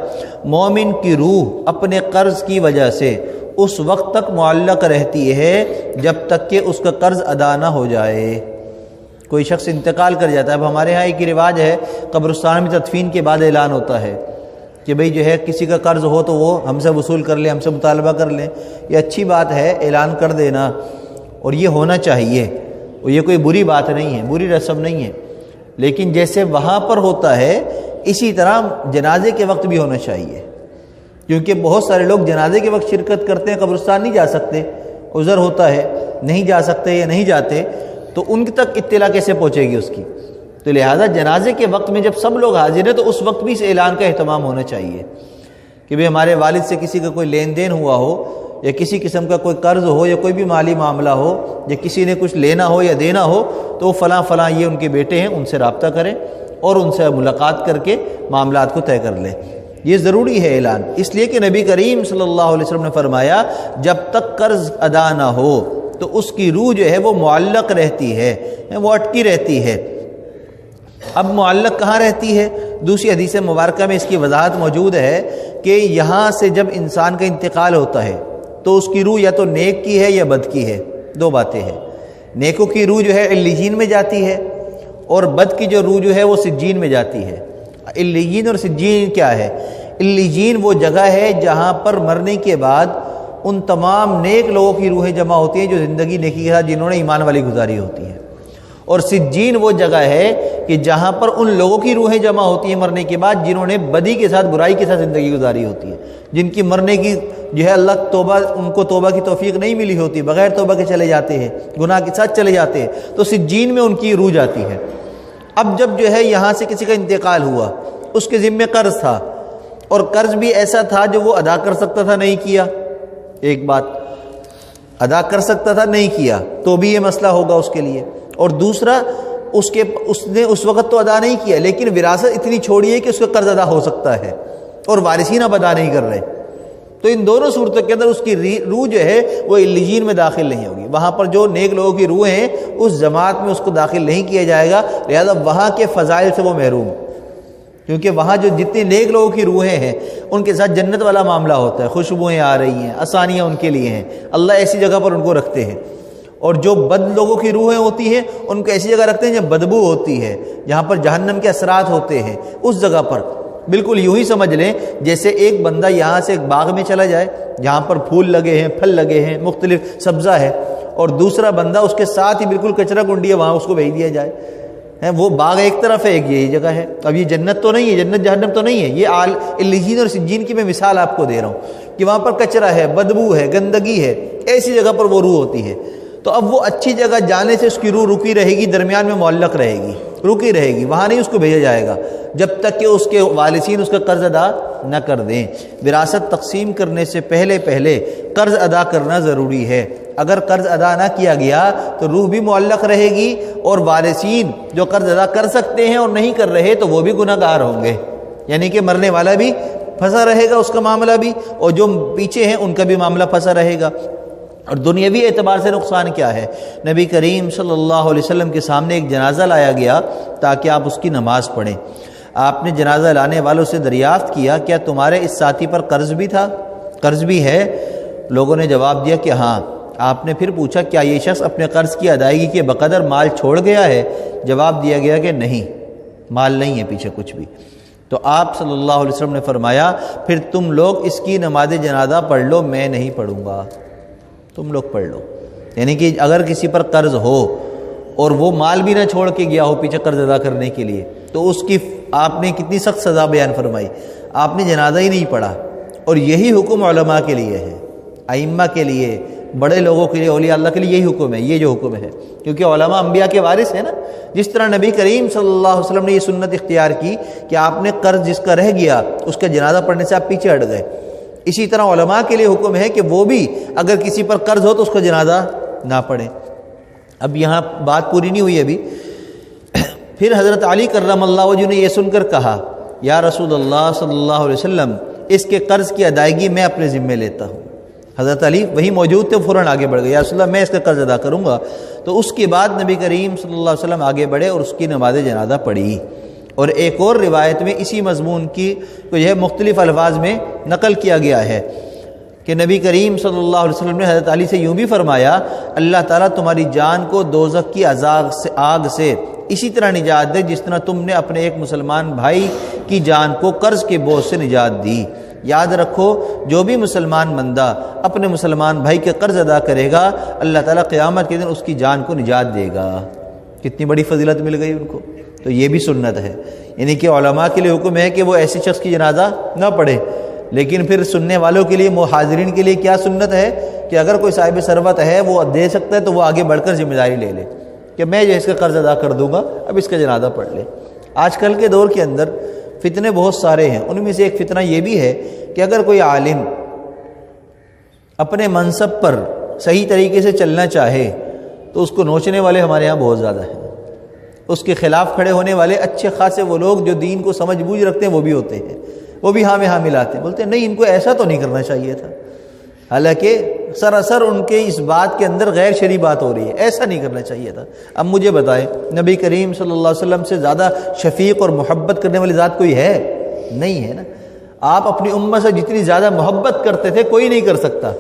مومن کی روح اپنے قرض کی وجہ سے اس وقت تک معلق رہتی ہے جب تک کہ اس کا قرض ادا نہ ہو جائے. کوئی شخص انتقال کر جاتا ہے، اب ہمارے ہاں ایک رواج ہے قبرستان میں تدفین کے بعد اعلان ہوتا ہے کہ بھئی جو ہے کسی کا قرض ہو تو وہ ہم سے وصول کر لیں، ہم سے مطالبہ کر لیں. یہ اچھی بات ہے اعلان کر دینا، اور یہ ہونا چاہیے، اور یہ کوئی بری بات نہیں ہے، بری رسم نہیں ہے. لیکن جیسے وہاں پر ہوتا ہے اسی طرح جنازے کے وقت بھی ہونا چاہیے، کیونکہ بہت سارے لوگ جنازے کے وقت شرکت کرتے ہیں، قبرستان نہیں جا سکتے، عذر ہوتا ہے نہیں جا سکتے یا نہیں جاتے، تو ان تک اطلاع کیسے پہنچے گی اس کی. تو لہٰذا جنازے کے وقت میں جب سب لوگ حاضر ہیں تو اس وقت بھی اس اعلان کا اہتمام ہونا چاہیے کہ بھئی ہمارے والد سے کسی کا کوئی لین دین ہوا ہو، یا کسی قسم کا کوئی قرض ہو، یا کوئی بھی مالی معاملہ ہو، یا کسی نے کچھ لینا ہو یا دینا ہو، تو فلاں فلاں یہ ان کے بیٹے ہیں، ان سے رابطہ کریں اور ان سے ملاقات کر کے معاملات کو طے کر لیں. یہ ضروری ہے اعلان، اس لیے کہ نبی کریم صلی اللہ علیہ وسلم نے فرمایا جب تک قرض ادا نہ ہو تو اس کی روح جو ہے وہ معلق رہتی ہے، وہ اٹکی رہتی ہے. اب معلق کہاں رہتی ہے؟ دوسری حدیث مبارکہ میں اس کی وضاحت موجود ہے کہ یہاں سے جب انسان کا انتقال ہوتا ہے تو اس کی روح یا تو نیک کی ہے یا بد کی ہے. دو باتیں ہیں، نیکوں کی روح جو ہے علیین میں جاتی ہے، اور بد کی جو روح جو ہے وہ سجین میں جاتی ہے. علیین اور سجین کیا ہے؟ علیین وہ جگہ ہے جہاں پر مرنے کے بعد ان تمام نیک لوگوں کی روحیں جمع ہوتی ہیں جو زندگی نیکی کے ساتھ جنہوں نے ایمان والی گزاری ہوتی ہے. اور سجین وہ جگہ ہے کہ جہاں پر ان لوگوں کی روحیں جمع ہوتی ہیں مرنے کے بعد جنہوں نے بدی کے ساتھ برائی کے ساتھ زندگی گزاری ہوتی ہے، جن کی مرنے کی جو ہے اللہ توبہ ان کو توبہ کی توفیق نہیں ملی ہوتی، بغیر توبہ کے چلے جاتے ہیں، گناہ کے ساتھ چلے جاتے ہیں، تو سجین میں ان کی روح جاتی ہے. اب جب جو ہے یہاں سے کسی کا انتقال ہوا، اس کے ذمے قرض تھا، اور قرض بھی ایسا تھا جو وہ ادا کر سکتا تھا نہیں کیا. ایک بات، ادا کر سکتا تھا نہیں کیا تو بھی یہ مسئلہ ہوگا اس کے لیے. اور دوسرا اس نے اس وقت تو ادا نہیں کیا لیکن وراثت اتنی چھوڑی ہے کہ اس کا قرض ادا ہو سکتا ہے، اور وارثین اب ادا نہیں کر رہے. تو ان دونوں صورتوں کے اندر اس کی روح جو ہے وہ علیین میں داخل نہیں ہوگی. وہاں پر جو نیک لوگوں کی روح ہیں اس جماعت میں اس کو داخل نہیں کیا جائے گا، لہذا وہاں کے فضائل سے وہ محروم، کیونکہ وہاں جو جتنے نیک لوگوں کی روحیں ہیں ان کے ساتھ جنت والا معاملہ ہوتا ہے، خوشبوئیں آ رہی ہیں، آسانیاں ان کے لیے ہیں، اللہ ایسی جگہ پر ان کو رکھتے ہیں. اور جو بد لوگوں کی روحیں ہوتی ہیں ان کو ایسی جگہ رکھتے ہیں جہاں بدبو ہوتی ہے، جہاں پر جہنم کے اثرات ہوتے ہیں، اس جگہ پر. بالکل یوں ہی سمجھ لیں جیسے ایک بندہ یہاں سے ایک باغ میں چلا جائے جہاں پر پھول لگے ہیں، پھل لگے ہیں، مختلف سبزہ ہے، اور دوسرا بندہ اس کے ساتھ ہی بالکل کچرا کنڈی ہے وہاں اس کو بھیج دیا جائے. وہ باغ ایک طرف ہے، ایک یہی جگہ ہے. اب یہ جنت تو نہیں ہے، جنت جہنم تو نہیں ہے، یہ علیین اور سجین کی میں مثال آپ کو دے رہا ہوں کہ وہاں پر کچرا ہے، بدبو ہے، گندگی ہے، ایسی جگہ پر وہ روح ہوتی ہے. تو اب وہ اچھی جگہ جانے سے اس کی روح رکی رہے گی، درمیان میں معلق رہے گی، رکی رہے گی، وہاں نہیں اس کو بھیجا جائے گا جب تک کہ اس کے وارثین اس کا قرض ادا نہ کر دیں. وراثت تقسیم کرنے سے پہلے قرض ادا کرنا ضروری ہے. اگر قرض ادا نہ کیا گیا تو روح بھی معلق رہے گی، اور وارثین جو قرض ادا کر سکتے ہیں اور نہیں کر رہے تو وہ بھی گناہ گار ہوں گے. یعنی کہ مرنے والا بھی پھنسا رہے گا، اس کا معاملہ بھی، اور جو پیچھے ہیں ان کا بھی معاملہ پھنسا رہے گا. اور دنیاوی اعتبار سے نقصان کیا ہے؟ نبی کریم صلی اللہ علیہ وسلم کے سامنے ایک جنازہ لایا گیا تاکہ آپ اس کی نماز پڑھیں. آپ نے جنازہ لانے والوں سے دریافت کیا کیا تمہارے اس ساتھی پر قرض بھی تھا، قرض بھی ہے؟ لوگوں نے جواب دیا کہ ہاں. آپ نے پھر پوچھا کیا یہ شخص اپنے قرض کی ادائیگی کے بقدر مال چھوڑ گیا ہے؟ جواب دیا گیا کہ نہیں، مال نہیں ہے پیچھے کچھ بھی. تو آپ صلی اللہ علیہ وسلم نے فرمایا پھر تم لوگ اس کی نماز جنازہ پڑھ لو، میں نہیں پڑھوں گا، تم لوگ پڑھ لو۔ یعنی کہ اگر کسی پر قرض ہو اور وہ مال بھی نہ چھوڑ کے گیا ہو پیچھے قرض ادا کرنے کے لیے، تو اس کی آپ نے کتنی سخت سزا بیان فرمائی، آپ نے جنازہ ہی نہیں پڑھا۔ اور یہی حکم علماء کے لیے ہے، ائمہ کے لیے، بڑے لوگوں کے لیے، اولیاء اللہ کے لیے یہی حکم ہے، یہ جو حکم ہے، کیونکہ علماء انبیاء کے وارث ہیں نا۔ جس طرح نبی کریم صلی اللہ علیہ وسلم نے یہ سنت اختیار کی کہ آپ نے قرض جس کا رہ گیا اس کا جنازہ پڑھنے سے آپ پیچھے ہٹ گئے، اسی طرح علماء کے لیے حکم ہے کہ وہ بھی اگر کسی پر قرض ہو تو اس کا جنازہ نہ پڑھیں۔ اب یہاں بات پوری نہیں ہوئی ابھی۔ پھر حضرت علی کرم اللہ وجہ نے یہ سن کر کہا یا رسول اللہ صلی اللہ علیہ وسلم، اس کے قرض کی ادائیگی میں اپنے ذمے لیتا ہوں۔ حضرت علی وہی موجود تھے، فوراً آگے بڑھ گئے، یا رسول اللہ میں اس کا قرض ادا کروں گا۔ تو اس کے بعد نبی کریم صلی اللہ علیہ وسلم آگے بڑھے اور اس کی نماز جنازہ پڑھی۔ اور ایک اور روایت میں اسی مضمون کی کو یہ مختلف الفاظ میں نقل کیا گیا ہے کہ نبی کریم صلی اللہ علیہ وسلم نے حضرت علی سے یوں بھی فرمایا، اللہ تعالیٰ تمہاری جان کو دوزخ کی آگ سے اسی طرح نجات دے جس طرح تم نے اپنے ایک مسلمان بھائی کی جان کو قرض کے بوجھ سے نجات دی۔ یاد رکھو جو بھی مسلمان بندہ اپنے مسلمان بھائی کے قرض ادا کرے گا، اللہ تعالیٰ قیامت کے دن اس کی جان کو نجات دے گا۔ کتنی بڑی فضیلت مل گئی ان کو۔ تو یہ بھی سنت ہے، یعنی کہ علماء کے لیے حکم ہے کہ وہ ایسے شخص کی جنازہ نہ پڑھے، لیکن پھر سننے والوں کے لیے، حاضرین کے لیے کیا سنت ہے کہ اگر کوئی صاحب ثروت ہے وہ دے سکتا ہے تو وہ آگے بڑھ کر ذمہ داری لے لے کہ میں جو اس کا قرض ادا کر دوں گا، اب اس کا جنازہ پڑھ لے۔ آج کل کے دور کے اندر فتنے بہت سارے ہیں، ان میں سے ایک فتنہ یہ بھی ہے کہ اگر کوئی عالم اپنے منصب پر صحیح طریقے سے چلنا چاہے تو اس کو نوچنے والے ہمارے ہاں بہت زیادہ ہیں، اس کے خلاف کھڑے ہونے والے اچھے خاصے وہ لوگ جو دین کو سمجھ بوجھ رکھتے ہیں وہ بھی ہوتے ہیں، وہ بھی ہاں میں ہاں ملاتے ہیں، بولتے ہیں نہیں ان کو ایسا تو نہیں کرنا چاہیے تھا، حالانکہ سراسر ان کے اس بات کے اندر غیر شرعی بات ہو رہی ہے، ایسا نہیں کرنا چاہیے تھا۔ اب مجھے بتائیں نبی کریم صلی اللہ علیہ وسلم سے زیادہ شفیق اور محبت کرنے والی ذات کوئی ہے؟ نہیں ہے نا۔ آپ اپنی امت سے جتنی زیادہ محبت کرتے تھے کوئی نہیں کر سکتا،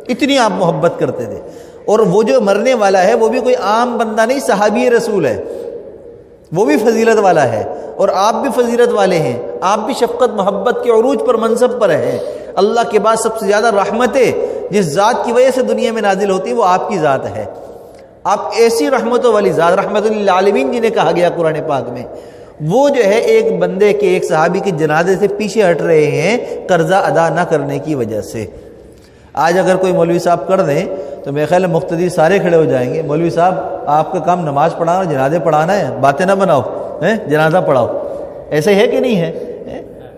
اتنی آپ محبت کرتے تھے۔ اور وہ جو مرنے والا ہے وہ بھی کوئی عام بندہ نہیں، صحابی رسول ہے، وہ بھی فضیلت والا ہے، اور آپ بھی فضیلت والے ہیں، آپ بھی شفقت محبت کے عروج پر منصب پر ہیں۔ اللہ کے بعد سب سے زیادہ رحمتیں جس ذات کی وجہ سے دنیا میں نازل ہوتی ہیں وہ آپ کی ذات ہے۔ آپ ایسی رحمتوں والی ذات، رحمت للعالمین جنہیں کہا گیا قرآن پاک میں، وہ جو ہے ایک بندے کے، ایک صحابی کے جنازے سے پیچھے ہٹ رہے ہیں قرضہ ادا نہ کرنے کی وجہ سے۔ آج اگر کوئی مولوی صاحب کر دیں تو میرے خیال ہے مقتدی سارے کھڑے ہو جائیں گے، مولوی صاحب آپ کا کام نماز پڑھانا، جنازے پڑھانا ہے، باتیں نہ بناؤ، جنازہ پڑھاؤ۔ ایسے ہے کہ نہیں ہے؟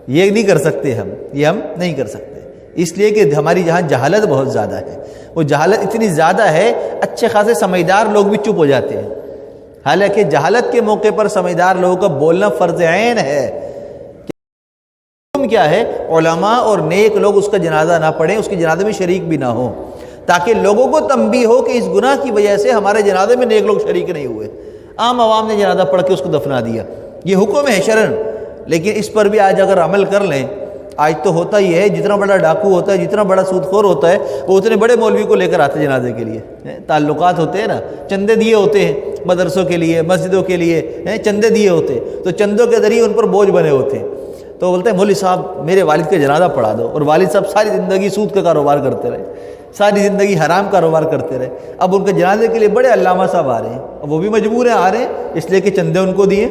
یہ نہیں کر سکتے ہم، یہ ہم نہیں کر سکتے، اس لیے کہ ہماری جہاں جہالت بہت زیادہ ہے، وہ جہالت اتنی زیادہ ہے اچھے خاصے سمجھدار لوگ بھی چپ ہو جاتے ہیں، حالانکہ جہالت کے موقع پر سمجھدار لوگوں کا بولنا فرض عین ہے۔ کیا ہے؟ علماء اور نیک لوگ اس کا جنازہ نہ پڑھیں، اس کے جنازے میں شریک بھی نہ ہوں، تاکہ لوگوں کو تنبیہ ہو کہ اس گناہ کی وجہ سے ہمارے جنازے میں نیک لوگ شریک نہیں ہوئے، عام عوام نے جنازہ پڑھ کے اس کو دفنا دیا۔ یہ حکم ہے شرعن، لیکن اس پر بھی آج اگر عمل کر لیں، آج تو ہوتا ہی ہے، جتنا بڑا ڈاکو ہوتا ہے، جتنا بڑا سود خور ہوتا ہے، وہ اتنے بڑے مولوی کو لے کر آتے جنازے کے لیے، تعلقات ہوتے ہیں نا، چندے دیے ہوتے ہیں مدرسوں کے لیے، مسجدوں کے لیے چندے دیے ہوتے ہیں، تو چندوں کے ذریعے ان پر بوجھ بنے ہوتے ہیں، تو بولتے ہیں مولوی صاحب میرے والد کا جنازہ پڑھا دو، اور والد صاحب ساری زندگی سود کا کاروبار کرتے رہے، ساری زندگی حرام کاروبار کرتے رہے، اب ان کے جنازے کے لیے بڑے علامہ صاحب آ رہے ہیں، اب وہ بھی مجبور ہیں، آ رہے ہیں اس لیے کہ چندے ان کو دیے،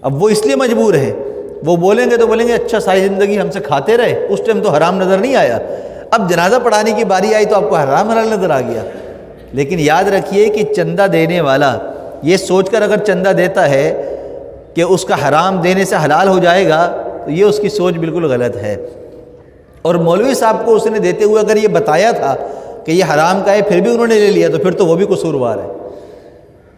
اب وہ اس لیے مجبور ہے، وہ بولیں گے تو بولیں گے اچھا ساری زندگی ہم سے کھاتے رہے، اس ٹائم تو حرام نظر نہیں آیا، اب جنازہ پڑھانے کی باری آئی تو آپ کو حرام حلال نظر آ گیا۔ لیکن یاد رکھیے کہ چندہ دینے والا یہ سوچ کر اگر چندہ دیتا ہے کہ اس کا حرام دینے سے حلال ہو جائے گا تو یہ اس کی سوچ بالکل غلط ہے، اور مولوی صاحب کو اس نے دیتے ہوئے اگر یہ بتایا تھا کہ یہ حرام کا ہے پھر بھی انہوں نے لے لیا تو پھر تو وہ بھی قصوروار ہے۔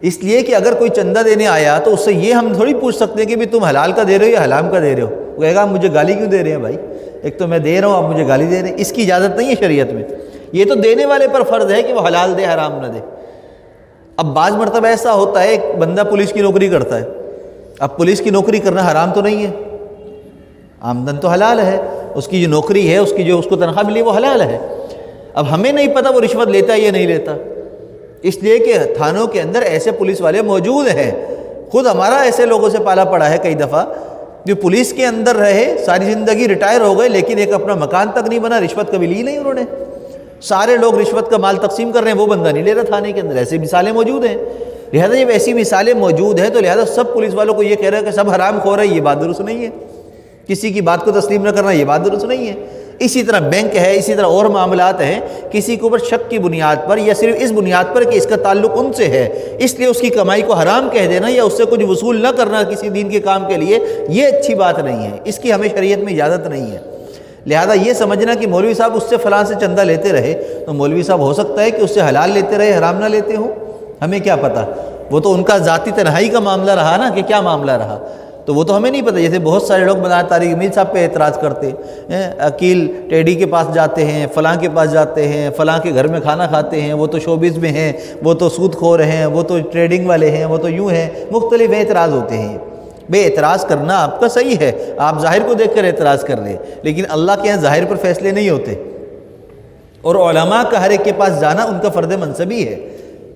اس لیے کہ اگر کوئی چندہ دینے آیا تو اس سے یہ ہم تھوڑی پوچھ سکتے ہیں کہ بھی تم حلال کا دے رہے ہو یا حرام کا دے رہے ہو، وہ کہے گا آپ مجھے گالی کیوں دے رہے ہیں بھائی، ایک تو میں دے رہا ہوں آپ مجھے گالی دے رہے ہیں، اس کی اجازت نہیں ہے شریعت میں، یہ تو دینے والے پر فرض ہے کہ وہ حلال دے حرام نہ دے۔ اب بعض مرتبہ ایسا ہوتا ہے ایک بندہ پولیس کی نوکری کرتا ہے، اب پولیس کی نوکری کرنا حرام تو نہیں ہے، آمدن تو حلال ہے، اس کی جو نوکری ہے، اس کی جو اس کو تنخواہ ملی وہ حلال ہے، اب ہمیں نہیں پتہ وہ رشوت لیتا ہے یا نہیں لیتا، اس لیے کہ تھانوں کے اندر ایسے پولیس والے موجود ہیں، خود ہمارا ایسے لوگوں سے پالا پڑا ہے کئی دفعہ جو پولیس کے اندر رہے ساری زندگی، ریٹائر ہو گئے، لیکن ایک اپنا مکان تک نہیں بنا، رشوت کبھی لی نہیں انہوں نے، سارے لوگ رشوت کا مال تقسیم کر رہے ہیں، وہ بندہ نہیں لے رہا تھانے کے اندر. ایسی مثالیں موجود ہیں. لہذا جب ایسی مثالیں موجود ہیں تو لہذا سب پولیس والوں کو یہ کہہ رہا ہے کہ سب حرام خور ہے، یہ بات درست نہیں ہے. کسی کی بات کو تسلیم نہ کرنا، یہ بات درست نہیں ہے. اسی طرح بینک ہے، اسی طرح اور معاملات ہیں، کسی کے اوپر شک کی بنیاد پر یا صرف اس بنیاد پر کہ اس کا تعلق ان سے ہے اس لیے اس کی کمائی کو حرام کہہ دینا یا اس سے کچھ وصول نہ کرنا کسی دین کے کام کے لیے، یہ اچھی بات نہیں ہے. اس کی ہمیں شریعت میں اجازت نہیں ہے. لہذا یہ سمجھنا کہ مولوی صاحب اس سے فلاں سے چندہ لیتے رہے تو مولوی صاحب ہو سکتا ہے کہ اس سے حلال لیتے رہے، حرام نہ لیتے ہوں، ہمیں کیا پتہ. وہ تو ان کا ذاتی تنہائی کا معاملہ رہا نا کہ کیا معاملہ رہا، تو وہ تو ہمیں نہیں پتہ. جیسے بہت سارے لوگ مولانا طارق امین صاحب پہ اعتراض کرتے ہیں، عقیل ٹیڈی کے پاس جاتے ہیں، فلاں کے پاس جاتے ہیں، فلاں کے گھر میں کھانا کھاتے ہیں، وہ تو شوبز میں ہیں، وہ تو سود خور ہیں، وہ تو ٹریڈنگ والے ہیں، وہ تو یوں ہیں، مختلف اعتراض ہوتے ہیں. بے اعتراض کرنا آپ کا صحیح ہے، آپ ظاہر کو دیکھ کر اعتراض کر رہے ہیں، لیکن اللہ کے یہاں ظاہر پر فیصلے نہیں ہوتے. اور علماء کا ہر ایک کے پاس جانا ان کا فرض منصبی ہے.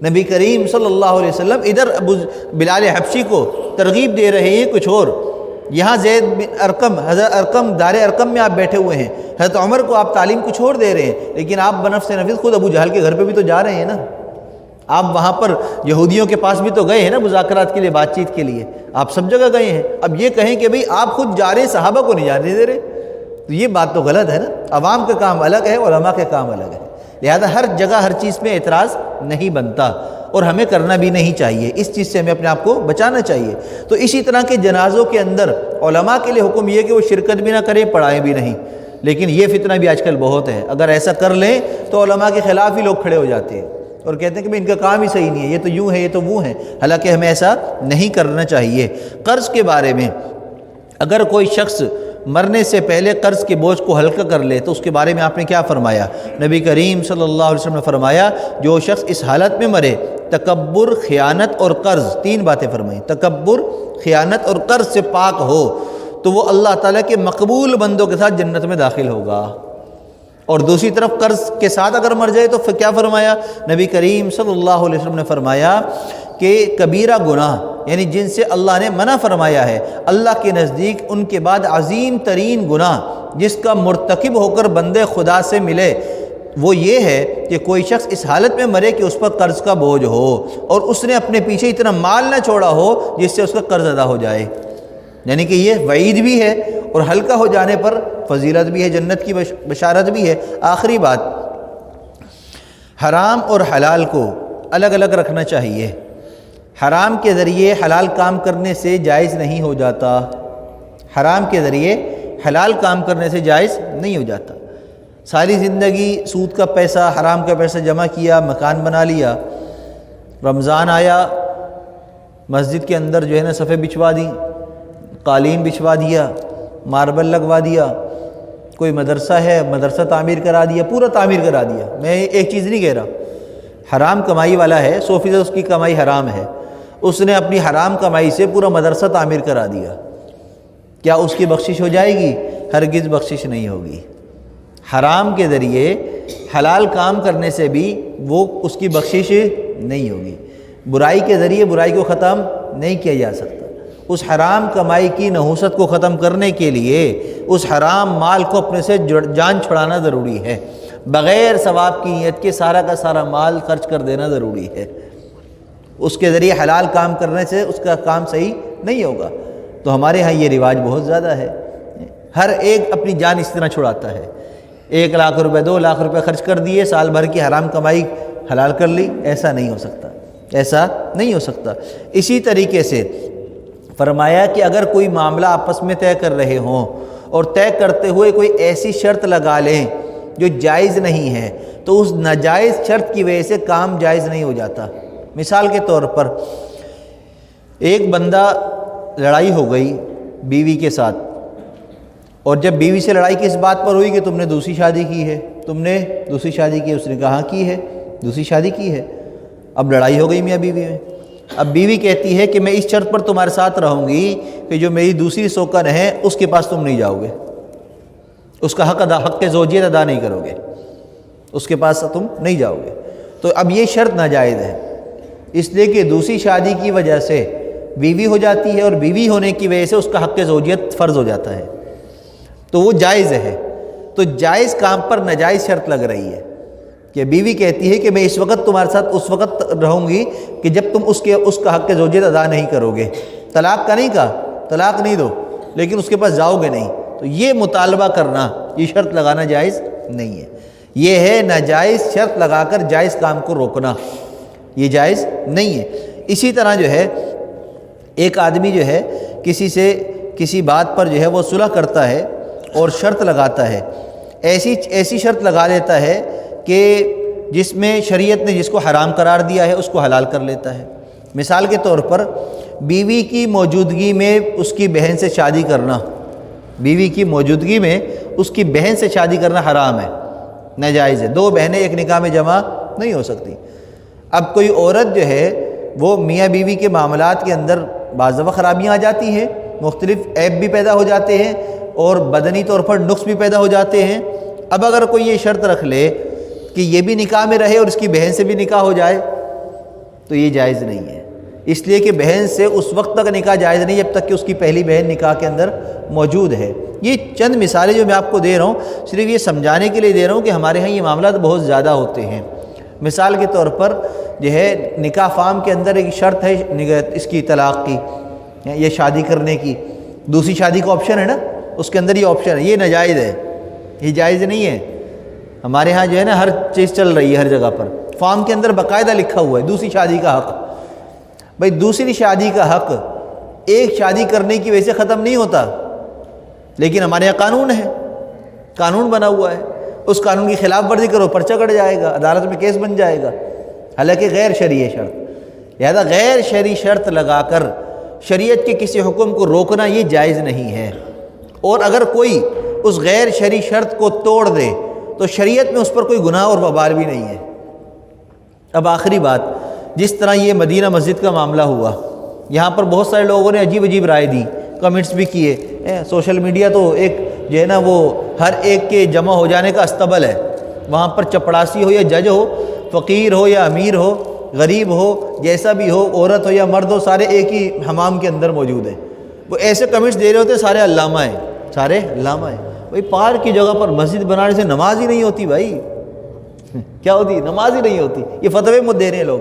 نبی کریم صلی اللہ علیہ وسلم ادھر ابو بلال حبشی کو ترغیب دے رہے ہیں کچھ اور، یہاں زید بن ارقم، حضرت ارقم دار ارقم میں آپ بیٹھے ہوئے ہیں، حضرت عمر کو آپ تعلیم کچھ اور دے رہے ہیں، لیکن آپ بنفس نفس خود ابو جہل کے گھر پہ بھی تو جا رہے ہیں نا. آپ وہاں پر یہودیوں کے پاس بھی تو گئے ہیں نا مذاکرات کے لیے، بات چیت کے لیے، آپ سب جگہ گئے ہیں. اب یہ کہیں کہ بھئی آپ خود جا رہے ہیں، صحابہ کو نہیں جانے دے رہے، تو یہ بات تو غلط ہے نا. عوام کا کام الگ ہے، علماء کا کام الگ ہے. لہذا ہر جگہ ہر چیز میں اعتراض نہیں بنتا اور ہمیں کرنا بھی نہیں چاہیے. اس چیز سے ہمیں اپنے آپ کو بچانا چاہیے. تو اسی طرح کے جنازوں کے اندر علماء کے لیے حکم یہ کہ وہ شرکت بھی نہ کریں، پڑھائیں بھی نہیں. لیکن یہ فتنہ بھی آج کل بہت ہے، اگر ایسا کر لیں تو علماء کے خلاف ہی لوگ کھڑے ہو جاتے ہیں اور کہتے ہیں کہ ان کا کام ہی صحیح نہیں ہے، یہ تو یوں ہے، یہ تو وہ ہے. حالانکہ ہمیں ایسا نہیں کرنا چاہیے. قرض کے بارے میں اگر کوئی شخص مرنے سے پہلے قرض کے بوجھ کو ہلکا کر لے تو اس کے بارے میں آپ نے کیا فرمایا؟ نبی کریم صلی اللہ علیہ وسلم نے فرمایا جو شخص اس حالت میں مرے، تکبر، خیانت اور قرض، تین باتیں فرمائیں، تکبر، خیانت اور قرض سے پاک ہو تو وہ اللہ تعالیٰ کے مقبول بندوں کے ساتھ جنت میں داخل ہوگا. اور دوسری طرف قرض کے ساتھ اگر مر جائے تو پھر کیا فرمایا؟ نبی کریم صلی اللہ علیہ وسلم نے فرمایا کہ کبیرہ گناہ، یعنی جن سے اللہ نے منع فرمایا ہے، اللہ کے نزدیک ان کے بعد عظیم ترین گناہ جس کا مرتکب ہو کر بندے خدا سے ملے وہ یہ ہے کہ کوئی شخص اس حالت میں مرے کہ اس پر قرض کا بوجھ ہو اور اس نے اپنے پیچھے اتنا مال نہ چھوڑا ہو جس سے اس کا قرض ادا ہو جائے. یعنی کہ یہ وعید بھی ہے اور ہلکا ہو جانے پر فضیلت بھی ہے، جنت کی بشارت بھی ہے. آخری بات، حرام اور حلال کو الگ الگ رکھنا چاہیے. حرام کے ذریعے حلال کام کرنے سے جائز نہیں ہو جاتا، حرام کے ذریعے حلال کام کرنے سے جائز نہیں ہو جاتا. ساری زندگی سود کا پیسہ، حرام کا پیسہ جمع کیا، مکان بنا لیا، رمضان آیا، مسجد کے اندر جو ہے نا صفیں بچھوا دی، قالین بچھوا دیا، ماربل لگوا دیا، کوئی مدرسہ ہے مدرسہ تعمیر کرا دیا، پورا تعمیر کرا دیا. میں ایک چیز نہیں کہہ رہا، حرام کمائی والا ہے، 100% اس کی کمائی حرام ہے، اس نے اپنی حرام کمائی سے پورا مدرسہ تعمیر کرا دیا، کیا اس کی بخشش ہو جائے گی؟ ہرگز بخشش نہیں ہوگی. حرام کے ذریعے حلال کام کرنے سے بھی وہ اس کی بخشش نہیں ہوگی. برائی کے ذریعے برائی کو ختم نہیں کیا جا سکتا. اس حرام کمائی کی نحوست کو ختم کرنے کے لیے اس حرام مال کو اپنے سے جان چھڑانا ضروری ہے. بغیر ثواب کی نیت کے سارا کا سارا مال خرچ کر دینا ضروری ہے. اس کے ذریعے حلال کام کرنے سے اس کا کام صحیح نہیں ہوگا. تو ہمارے ہاں یہ رواج بہت زیادہ ہے، ہر ایک اپنی جان اس طرح چھڑاتا ہے. 1 لاکھ روپے 2 لاکھ روپے خرچ کر دیے، سال بھر کی حرام کمائی حلال کر لی. ایسا نہیں ہو سکتا، ایسا نہیں ہو سکتا. اسی طریقے سے فرمایا کہ اگر کوئی معاملہ آپس میں طے کر رہے ہوں اور طے کرتے ہوئے کوئی ایسی شرط لگا لیں جو جائز نہیں ہے تو اس ناجائز شرط کی وجہ سے کام جائز نہیں ہو جاتا. مثال کے طور پر ایک بندہ لڑائی ہو گئی بیوی کے ساتھ، اور جب بیوی سے لڑائی کس بات پر ہوئی کہ تم نے دوسری شادی کی ہے، تم نے دوسری شادی کی، اس نے کہا کی ہے، دوسری شادی کی ہے. اب لڑائی ہو گئی میاں بیوی میں. اب بیوی کہتی ہے کہ میں اس شرط پر تمہارے ساتھ رہوں گی کہ جو میری دوسری سوکن ہے اس کے پاس تم نہیں جاؤ گے، اس کا حق زوجیت ادا نہیں کرو گے، اس کے پاس تم نہیں جاؤ گے. تو اب یہ شرط ناجائز ہے، اس لیے کہ دوسری شادی کی وجہ سے بیوی ہو جاتی ہے اور بیوی ہونے کی وجہ سے اس کا حق زوجیت فرض ہو جاتا ہے، تو وہ جائز ہے۔ تو جائز کام پر ناجائز شرط لگ رہی ہے کہ بیوی کہتی ہے کہ میں اس وقت تمہارے ساتھ اس وقت رہوں گی کہ جب تم اس کا حق زوجیت ادا نہیں کرو گے۔ طلاق کا نہیں کہا، طلاق نہیں دو، لیکن اس کے پاس جاؤ گے نہیں، تو یہ مطالبہ کرنا، یہ شرط لگانا جائز نہیں ہے۔ یہ ہے ناجائز شرط لگا کر جائز کام کو روکنا، یہ جائز نہیں ہے۔ اسی طرح جو ہے ایک آدمی جو ہے کسی سے کسی بات پر جو ہے وہ صلح کرتا ہے اور شرط لگاتا ہے، ایسی شرط لگا لیتا ہے کہ جس میں شریعت نے جس کو حرام قرار دیا ہے اس کو حلال کر لیتا ہے۔ مثال کے طور پر بیوی کی موجودگی میں اس کی بہن سے شادی کرنا، بیوی کی موجودگی میں اس کی بہن سے شادی کرنا حرام ہے، ناجائز ہے۔ دو بہنیں ایک نکاح میں جمع نہیں ہو سکتی۔ اب کوئی عورت جو ہے وہ میاں بیوی کے معاملات کے اندر بعض دفعہ خرابیاں آ جاتی ہیں، مختلف عیب بھی پیدا ہو جاتے ہیں اور بدنی طور پر نقص بھی پیدا ہو جاتے ہیں۔ اب اگر کوئی یہ شرط رکھ لے کہ یہ بھی نکاح میں رہے اور اس کی بہن سے بھی نکاح ہو جائے تو یہ جائز نہیں ہے، اس لیے کہ بہن سے اس وقت تک نکاح جائز نہیں جب تک کہ اس کی پہلی بہن نکاح کے اندر موجود ہے۔ یہ چند مثالیں جو میں آپ کو دے رہا ہوں صرف یہ سمجھانے کے لیے دے رہا ہوں کہ ہمارے ہاں یہ معاملات بہت زیادہ ہوتے ہیں۔ مثال کے طور پر جو ہے نکاح فارم کے اندر ایک شرط ہے اس کی طلاق کی یا شادی کرنے کی، دوسری شادی کا آپشن ہے نا، اس کے اندر یہ آپشن ہے، یہ ناجائز ہے، یہ جائز نہیں ہے۔ ہمارے ہاں جو ہے نا ہر چیز چل رہی ہے ہر جگہ پر، فارم کے اندر باقاعدہ لکھا ہوا ہے دوسری شادی کا حق۔ بھائی دوسری شادی کا حق ایک شادی کرنے کی وجہ سے ختم نہیں ہوتا، لیکن ہمارے یہاں قانون ہے، قانون بنا ہوا ہے، اس قانون کی خلاف ورزی کرو پرچہ کٹ جائے گا، عدالت میں کیس بن جائے گا، حالانکہ غیر شرعی شرط۔ لہذا غیر شرعی شرط لگا کر شریعت کے کسی حکم کو روکنا یہ جائز نہیں ہے، اور اگر کوئی اس غیر شرعی شرط کو توڑ دے تو شریعت میں اس پر کوئی گناہ اور وبال بھی نہیں ہے۔ اب آخری بات، جس طرح یہ مدینہ مسجد کا معاملہ ہوا، یہاں پر بہت سارے لوگوں نے عجیب عجیب رائے دی، کمنٹس بھی کیے، سوشل میڈیا تو ایک جو ہے نا وہ ہر ایک کے جمع ہو جانے کا استبل ہے، وہاں پر چپڑاسی ہو یا جج ہو، فقیر ہو یا امیر ہو، غریب ہو، جیسا بھی ہو، عورت ہو یا مرد ہو، سارے ایک ہی حمام کے اندر موجود ہیں۔ وہ ایسے کمنٹس دے رہے ہوتے سارے علامہ ہیں، سارے علامہ ہیں۔ بھائی پارک کی جگہ پر مسجد بنانے سے نماز ہی نہیں ہوتی، بھائی کیا ہوتی؟ نماز ہی نہیں ہوتی۔ یہ فتوے مت دے رہے ہیں لوگ،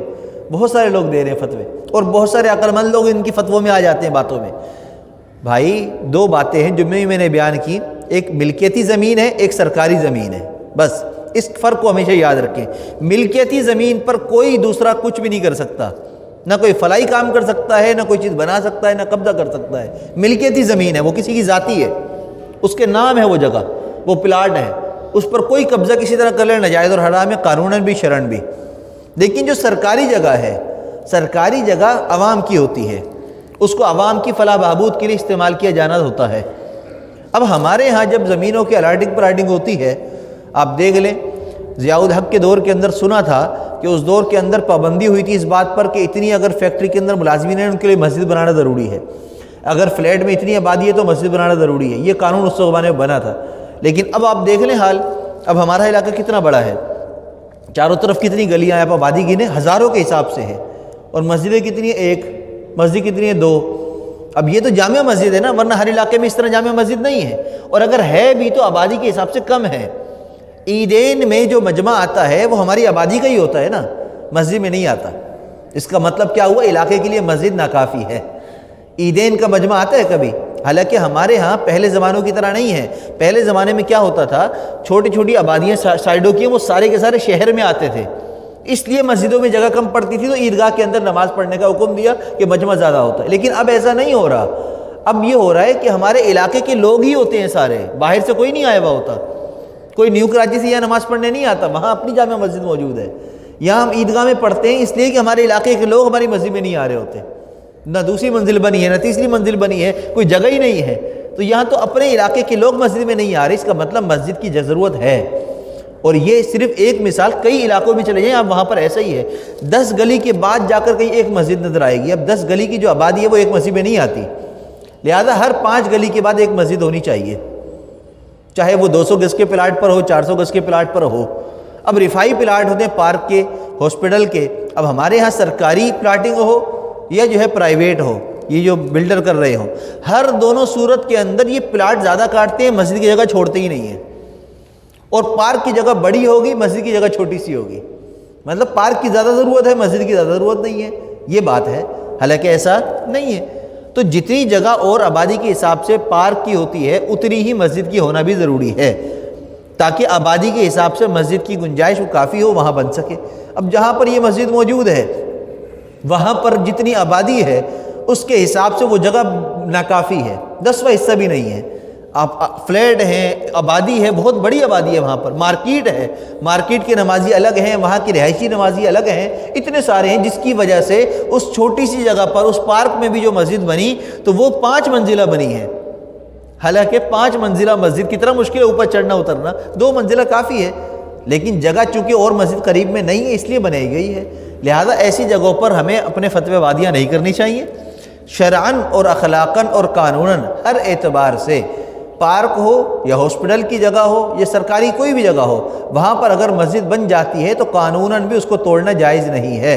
بہت سارے لوگ دے رہے ہیں فتوے، اور بہت سارے عقل مند لوگ ان کی فتووں میں آ جاتے ہیں باتوں میں۔ بھائی دو باتیں ہیں جمعے میں نے بیان کی، ایک ملکیتی زمین ہے، ایک سرکاری زمین ہے، بس اس فرق کو ہمیشہ یاد رکھیں۔ ملکیتی زمین پر کوئی دوسرا کچھ بھی نہیں کر سکتا، نہ کوئی فلاحی کام کر سکتا ہے، نہ کوئی چیز بنا سکتا ہے، نہ قبضہ کر سکتا ہے۔ ملکیتی زمین ہے، وہ کسی کی ذاتی ہے، اس کے نام ہے وہ جگہ، وہ پلاٹ ہے، اس پر کوئی قبضہ کسی طرح کر لے ناجائز اور حرام ہے، قانوناً بھی شرعاً بھی۔ لیکن جو سرکاری جگہ ہے، سرکاری جگہ عوام کی ہوتی ہے، اس کو عوام کی فلاح بہبود کے لیے استعمال کیا جانا ہوتا ہے۔ اب ہمارے ہاں جب زمینوں کی الاٹنگ پلاٹنگ ہوتی ہے، آپ دیکھ لیں ضیاء الحق کے دور کے اندر سنا تھا کہ اس دور کے اندر پابندی ہوئی تھی اس بات پر کہ اتنی اگر فیکٹری کے اندر ملازمین ہیں ان کے لیے مسجد بنانا ضروری ہے، اگر فلیٹ میں اتنی آبادی ہے تو مسجد بنانا ضروری ہے، یہ قانون اس زمانے میں بنا تھا۔ لیکن اب آپ دیکھ لیں حال، اب ہمارا علاقہ کتنا بڑا ہے، چاروں طرف کتنی گلیاں ہیں، آپ آبادی گنے ہزاروں کے حساب سے ہے، اور مسجدیں کتنی ہیں؟ ایک مسجد کتنی ہے؟ دو۔ اب یہ تو جامع مسجد ہے نا، ورنہ ہر علاقے میں اس طرح جامع مسجد نہیں ہے، اور اگر ہے بھی تو آبادی کے حساب سے کم ہے۔ عیدین میں جو مجمع آتا ہے وہ ہماری آبادی کا ہی ہوتا ہے نا، مسجد میں نہیں آتا۔ اس کا مطلب کیا ہوا؟ علاقے کے لیے مسجد ناکافی ہے۔ عیدین کا مجمع آتا ہے کبھی؟ حالانکہ ہمارے ہاں پہلے زمانوں کی طرح نہیں ہے، پہلے زمانے میں کیا ہوتا تھا، چھوٹی چھوٹی آبادیاں سائڈوں کی، وہ سارے کے سارے شہر میں آتے تھے، اس لیے مسجدوں میں جگہ کم پڑتی تھی تو عیدگاہ کے اندر نماز پڑھنے کا حکم دیا کہ مجمع زیادہ ہوتا ہے۔ لیکن اب ایسا نہیں ہو رہا، اب یہ ہو رہا ہے کہ ہمارے علاقے کے لوگ ہی ہوتے ہیں سارے، باہر سے کوئی نہیں آیا ہوا ہوتا، کوئی نیو کراچی سے یہاں نماز پڑھنے نہیں آتا، وہاں اپنی جامع مسجد موجود ہے، یہاں ہم عیدگاہ میں پڑھتے ہیں اس لیے کہ ہمارے علاقے کے لوگ ہماری مسجد میں نہیں آ رہے ہوتے، نہ دوسری منزل بنی ہے نہ تیسری منزل بنی ہے، کوئی جگہ ہی نہیں ہے، تو یہاں تو اپنے علاقے کے لوگ مسجد میں نہیں آ رہے، اس کا مطلب مسجد کی ضرورت ہے۔ اور یہ صرف ایک مثال، کئی علاقوں میں چلے جائیں آپ وہاں پر ایسا ہی ہے، 10 گلی کے بعد جا کر کہیں ایک مسجد نظر آئے گی، اب 10 گلی کی جو آبادی ہے وہ ایک مسجد میں نہیں آتی، لہذا ہر 5 گلی کے بعد ایک مسجد ہونی چاہیے، چاہے وہ 200 گز کے پلاٹ پر ہو، 400 گز کے پلاٹ پر ہو۔ اب رفائی پلاٹ ہوتے ہیں پارک کے، ہاسپٹل کے، اب ہمارے ہاں سرکاری پلاٹنگ ہو یا جو ہے پرائیویٹ ہو، یہ جو بلڈر کر رہے ہوں، ہر دونوں صورت کے اندر یہ پلاٹ زیادہ کاٹتے ہیں، مسجد کی جگہ چھوڑتے ہی نہیں ہیں، اور پارک کی جگہ بڑی ہوگی، مسجد کی جگہ چھوٹی سی ہوگی، مطلب پارک کی زیادہ ضرورت ہے، مسجد کی زیادہ ضرورت نہیں ہے، یہ بات ہے، حالانکہ ایسا نہیں ہے۔ تو جتنی جگہ اور آبادی کے حساب سے پارک کی ہوتی ہے اتنی ہی مسجد کی ہونا بھی ضروری ہے، تاکہ آبادی کے حساب سے مسجد کی گنجائش وہ کافی ہو، وہاں بن سکے۔ اب جہاں پر یہ مسجد موجود ہے وہاں پر جتنی آبادی ہے اس کے حساب سے وہ جگہ ناکافی ہے، 10واں حصہ بھی نہیں ہے۔ فلیٹ ہیں، آبادی ہے، بہت بڑی آبادی ہے، وہاں پر مارکیٹ ہے، مارکیٹ کے نمازی الگ ہیں، وہاں کی رہائشی نمازی الگ ہیں، اتنے سارے ہیں، جس کی وجہ سے اس چھوٹی سی جگہ پر اس پارک میں بھی جو مسجد بنی تو وہ 5 منزلہ بنی ہے، حالانکہ 5 منزلہ مسجد کتنا مشکل ہے اوپر چڑھنا اترنا، 2 منزلہ کافی ہے، لیکن جگہ چونکہ اور مسجد قریب میں نہیں ہے اس لیے بنائی گئی ہے۔ لہذا ایسی جگہوں پر ہمیں اپنے فتوی وادیاں نہیں کرنی چاہیے۔ شرعاً اور اخلاقاً اور قانوناً ہر اعتبار سے پارک ہو یا ہاسپٹل کی جگہ ہو یا سرکاری کوئی بھی جگہ ہو، وہاں پر اگر مسجد بن جاتی ہے تو قانوناً بھی اس کو توڑنا جائز نہیں ہے،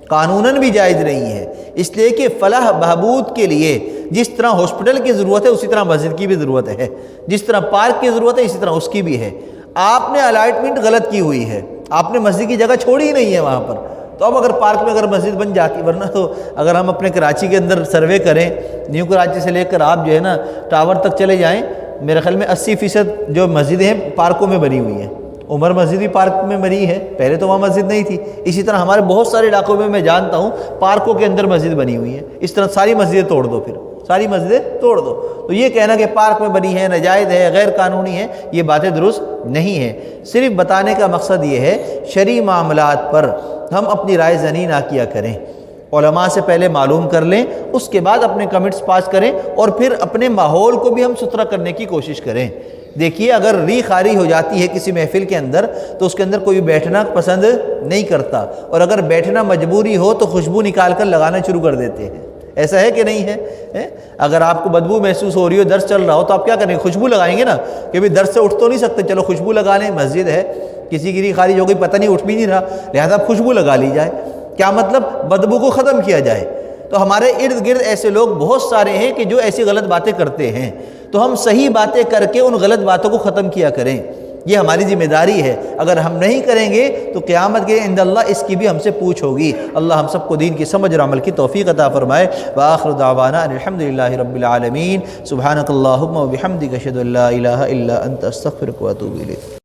قانوناً بھی جائز نہیں ہے، اس لیے کہ فلاح بہبود کے لیے جس طرح ہاسپٹل کی ضرورت ہے اسی طرح مسجد کی بھی ضرورت ہے، جس طرح پارک کی ضرورت ہے اسی طرح اس کی بھی ہے۔ آپ نے الائٹمنٹ غلط کی ہوئی ہے، آپ نے مسجد کی جگہ چھوڑی ہی نہیں ہے وہاں پر، تو اب اگر پارک میں اگر مسجد بن جاتی، ورنہ تو اگر ہم اپنے کراچی کے اندر سروے کریں، نیو کراچی سے لے کر آپ جو ہے نا ٹاور تک چلے جائیں، میرے خیال میں 80% جو مسجدیں ہیں پارکوں میں بنی ہوئی ہیں۔ عمر مسجد بھی پارک میں بنی ہے، پہلے تو وہاں مسجد نہیں تھی۔ اسی طرح ہمارے بہت سارے علاقوں میں جانتا ہوں پارکوں کے اندر مسجد بنی ہوئی ہے۔ اس طرح ساری مسجدیں توڑ دو، پھر ساری مسجدیں توڑ دو، تو یہ کہنا کہ پارک میں بنی ہے ناجائز ہے غیر قانونی ہے، یہ باتیں درست نہیں ہیں۔ صرف بتانے کا مقصد یہ ہے شرعی معاملات پر ہم اپنی رائے زنی نہ کیا کریں، علماء سے پہلے معلوم کر لیں، اس کے بعد اپنے کمنٹس پاس کریں، اور پھر اپنے ماحول کو بھی ہم ستھرا کرنے کی کوشش کریں۔ دیکھیے اگر ری خاری ہو جاتی ہے کسی محفل کے اندر تو اس کے اندر کوئی بیٹھنا پسند نہیں کرتا، اور اگر بیٹھنا مجبوری ہو تو خوشبو نکال کر لگانا شروع کر دیتے ہیں، ایسا ہے کہ نہیں ہے؟ اگر آپ کو بدبو محسوس ہو رہی ہو، درس چل رہا ہو، تو آپ کیا کریں گے؟ خوشبو لگائیں گے نا، کہ بھی درس سے اٹھ تو نہیں سکتے، چلو خوشبو لگا لیں، مسجد ہے، کسی کی ری خارج ہو گئی پتہ نہیں اٹھ بھی نہیں رہا، لہذا خوشبو لگا لی جائے، کیا مطلب بدبو کو ختم کیا جائے۔ تو ہمارے ارد گرد ایسے لوگ بہت سارے ہیں کہ جو ایسی غلط باتیں کرتے ہیں، تو ہم صحیح باتیں کر کے ان غلط باتوں کو ختم کیا کریں، یہ ہماری ذمہ داری ہے۔ اگر ہم نہیں کریں گے تو قیامت کے عند اللہ اس کی بھی ہم سے پوچھ ہوگی۔ اللہ ہم سب کو دین کی سمجھ اور عمل کی توفیق عطا فرمائے۔ وآخر دعوانا ان الحمدللہ رب العالمین۔ سبحانک اللہم و بحمدک اشہد ان لا الہ الا انت استغفرک و اتوب الیک۔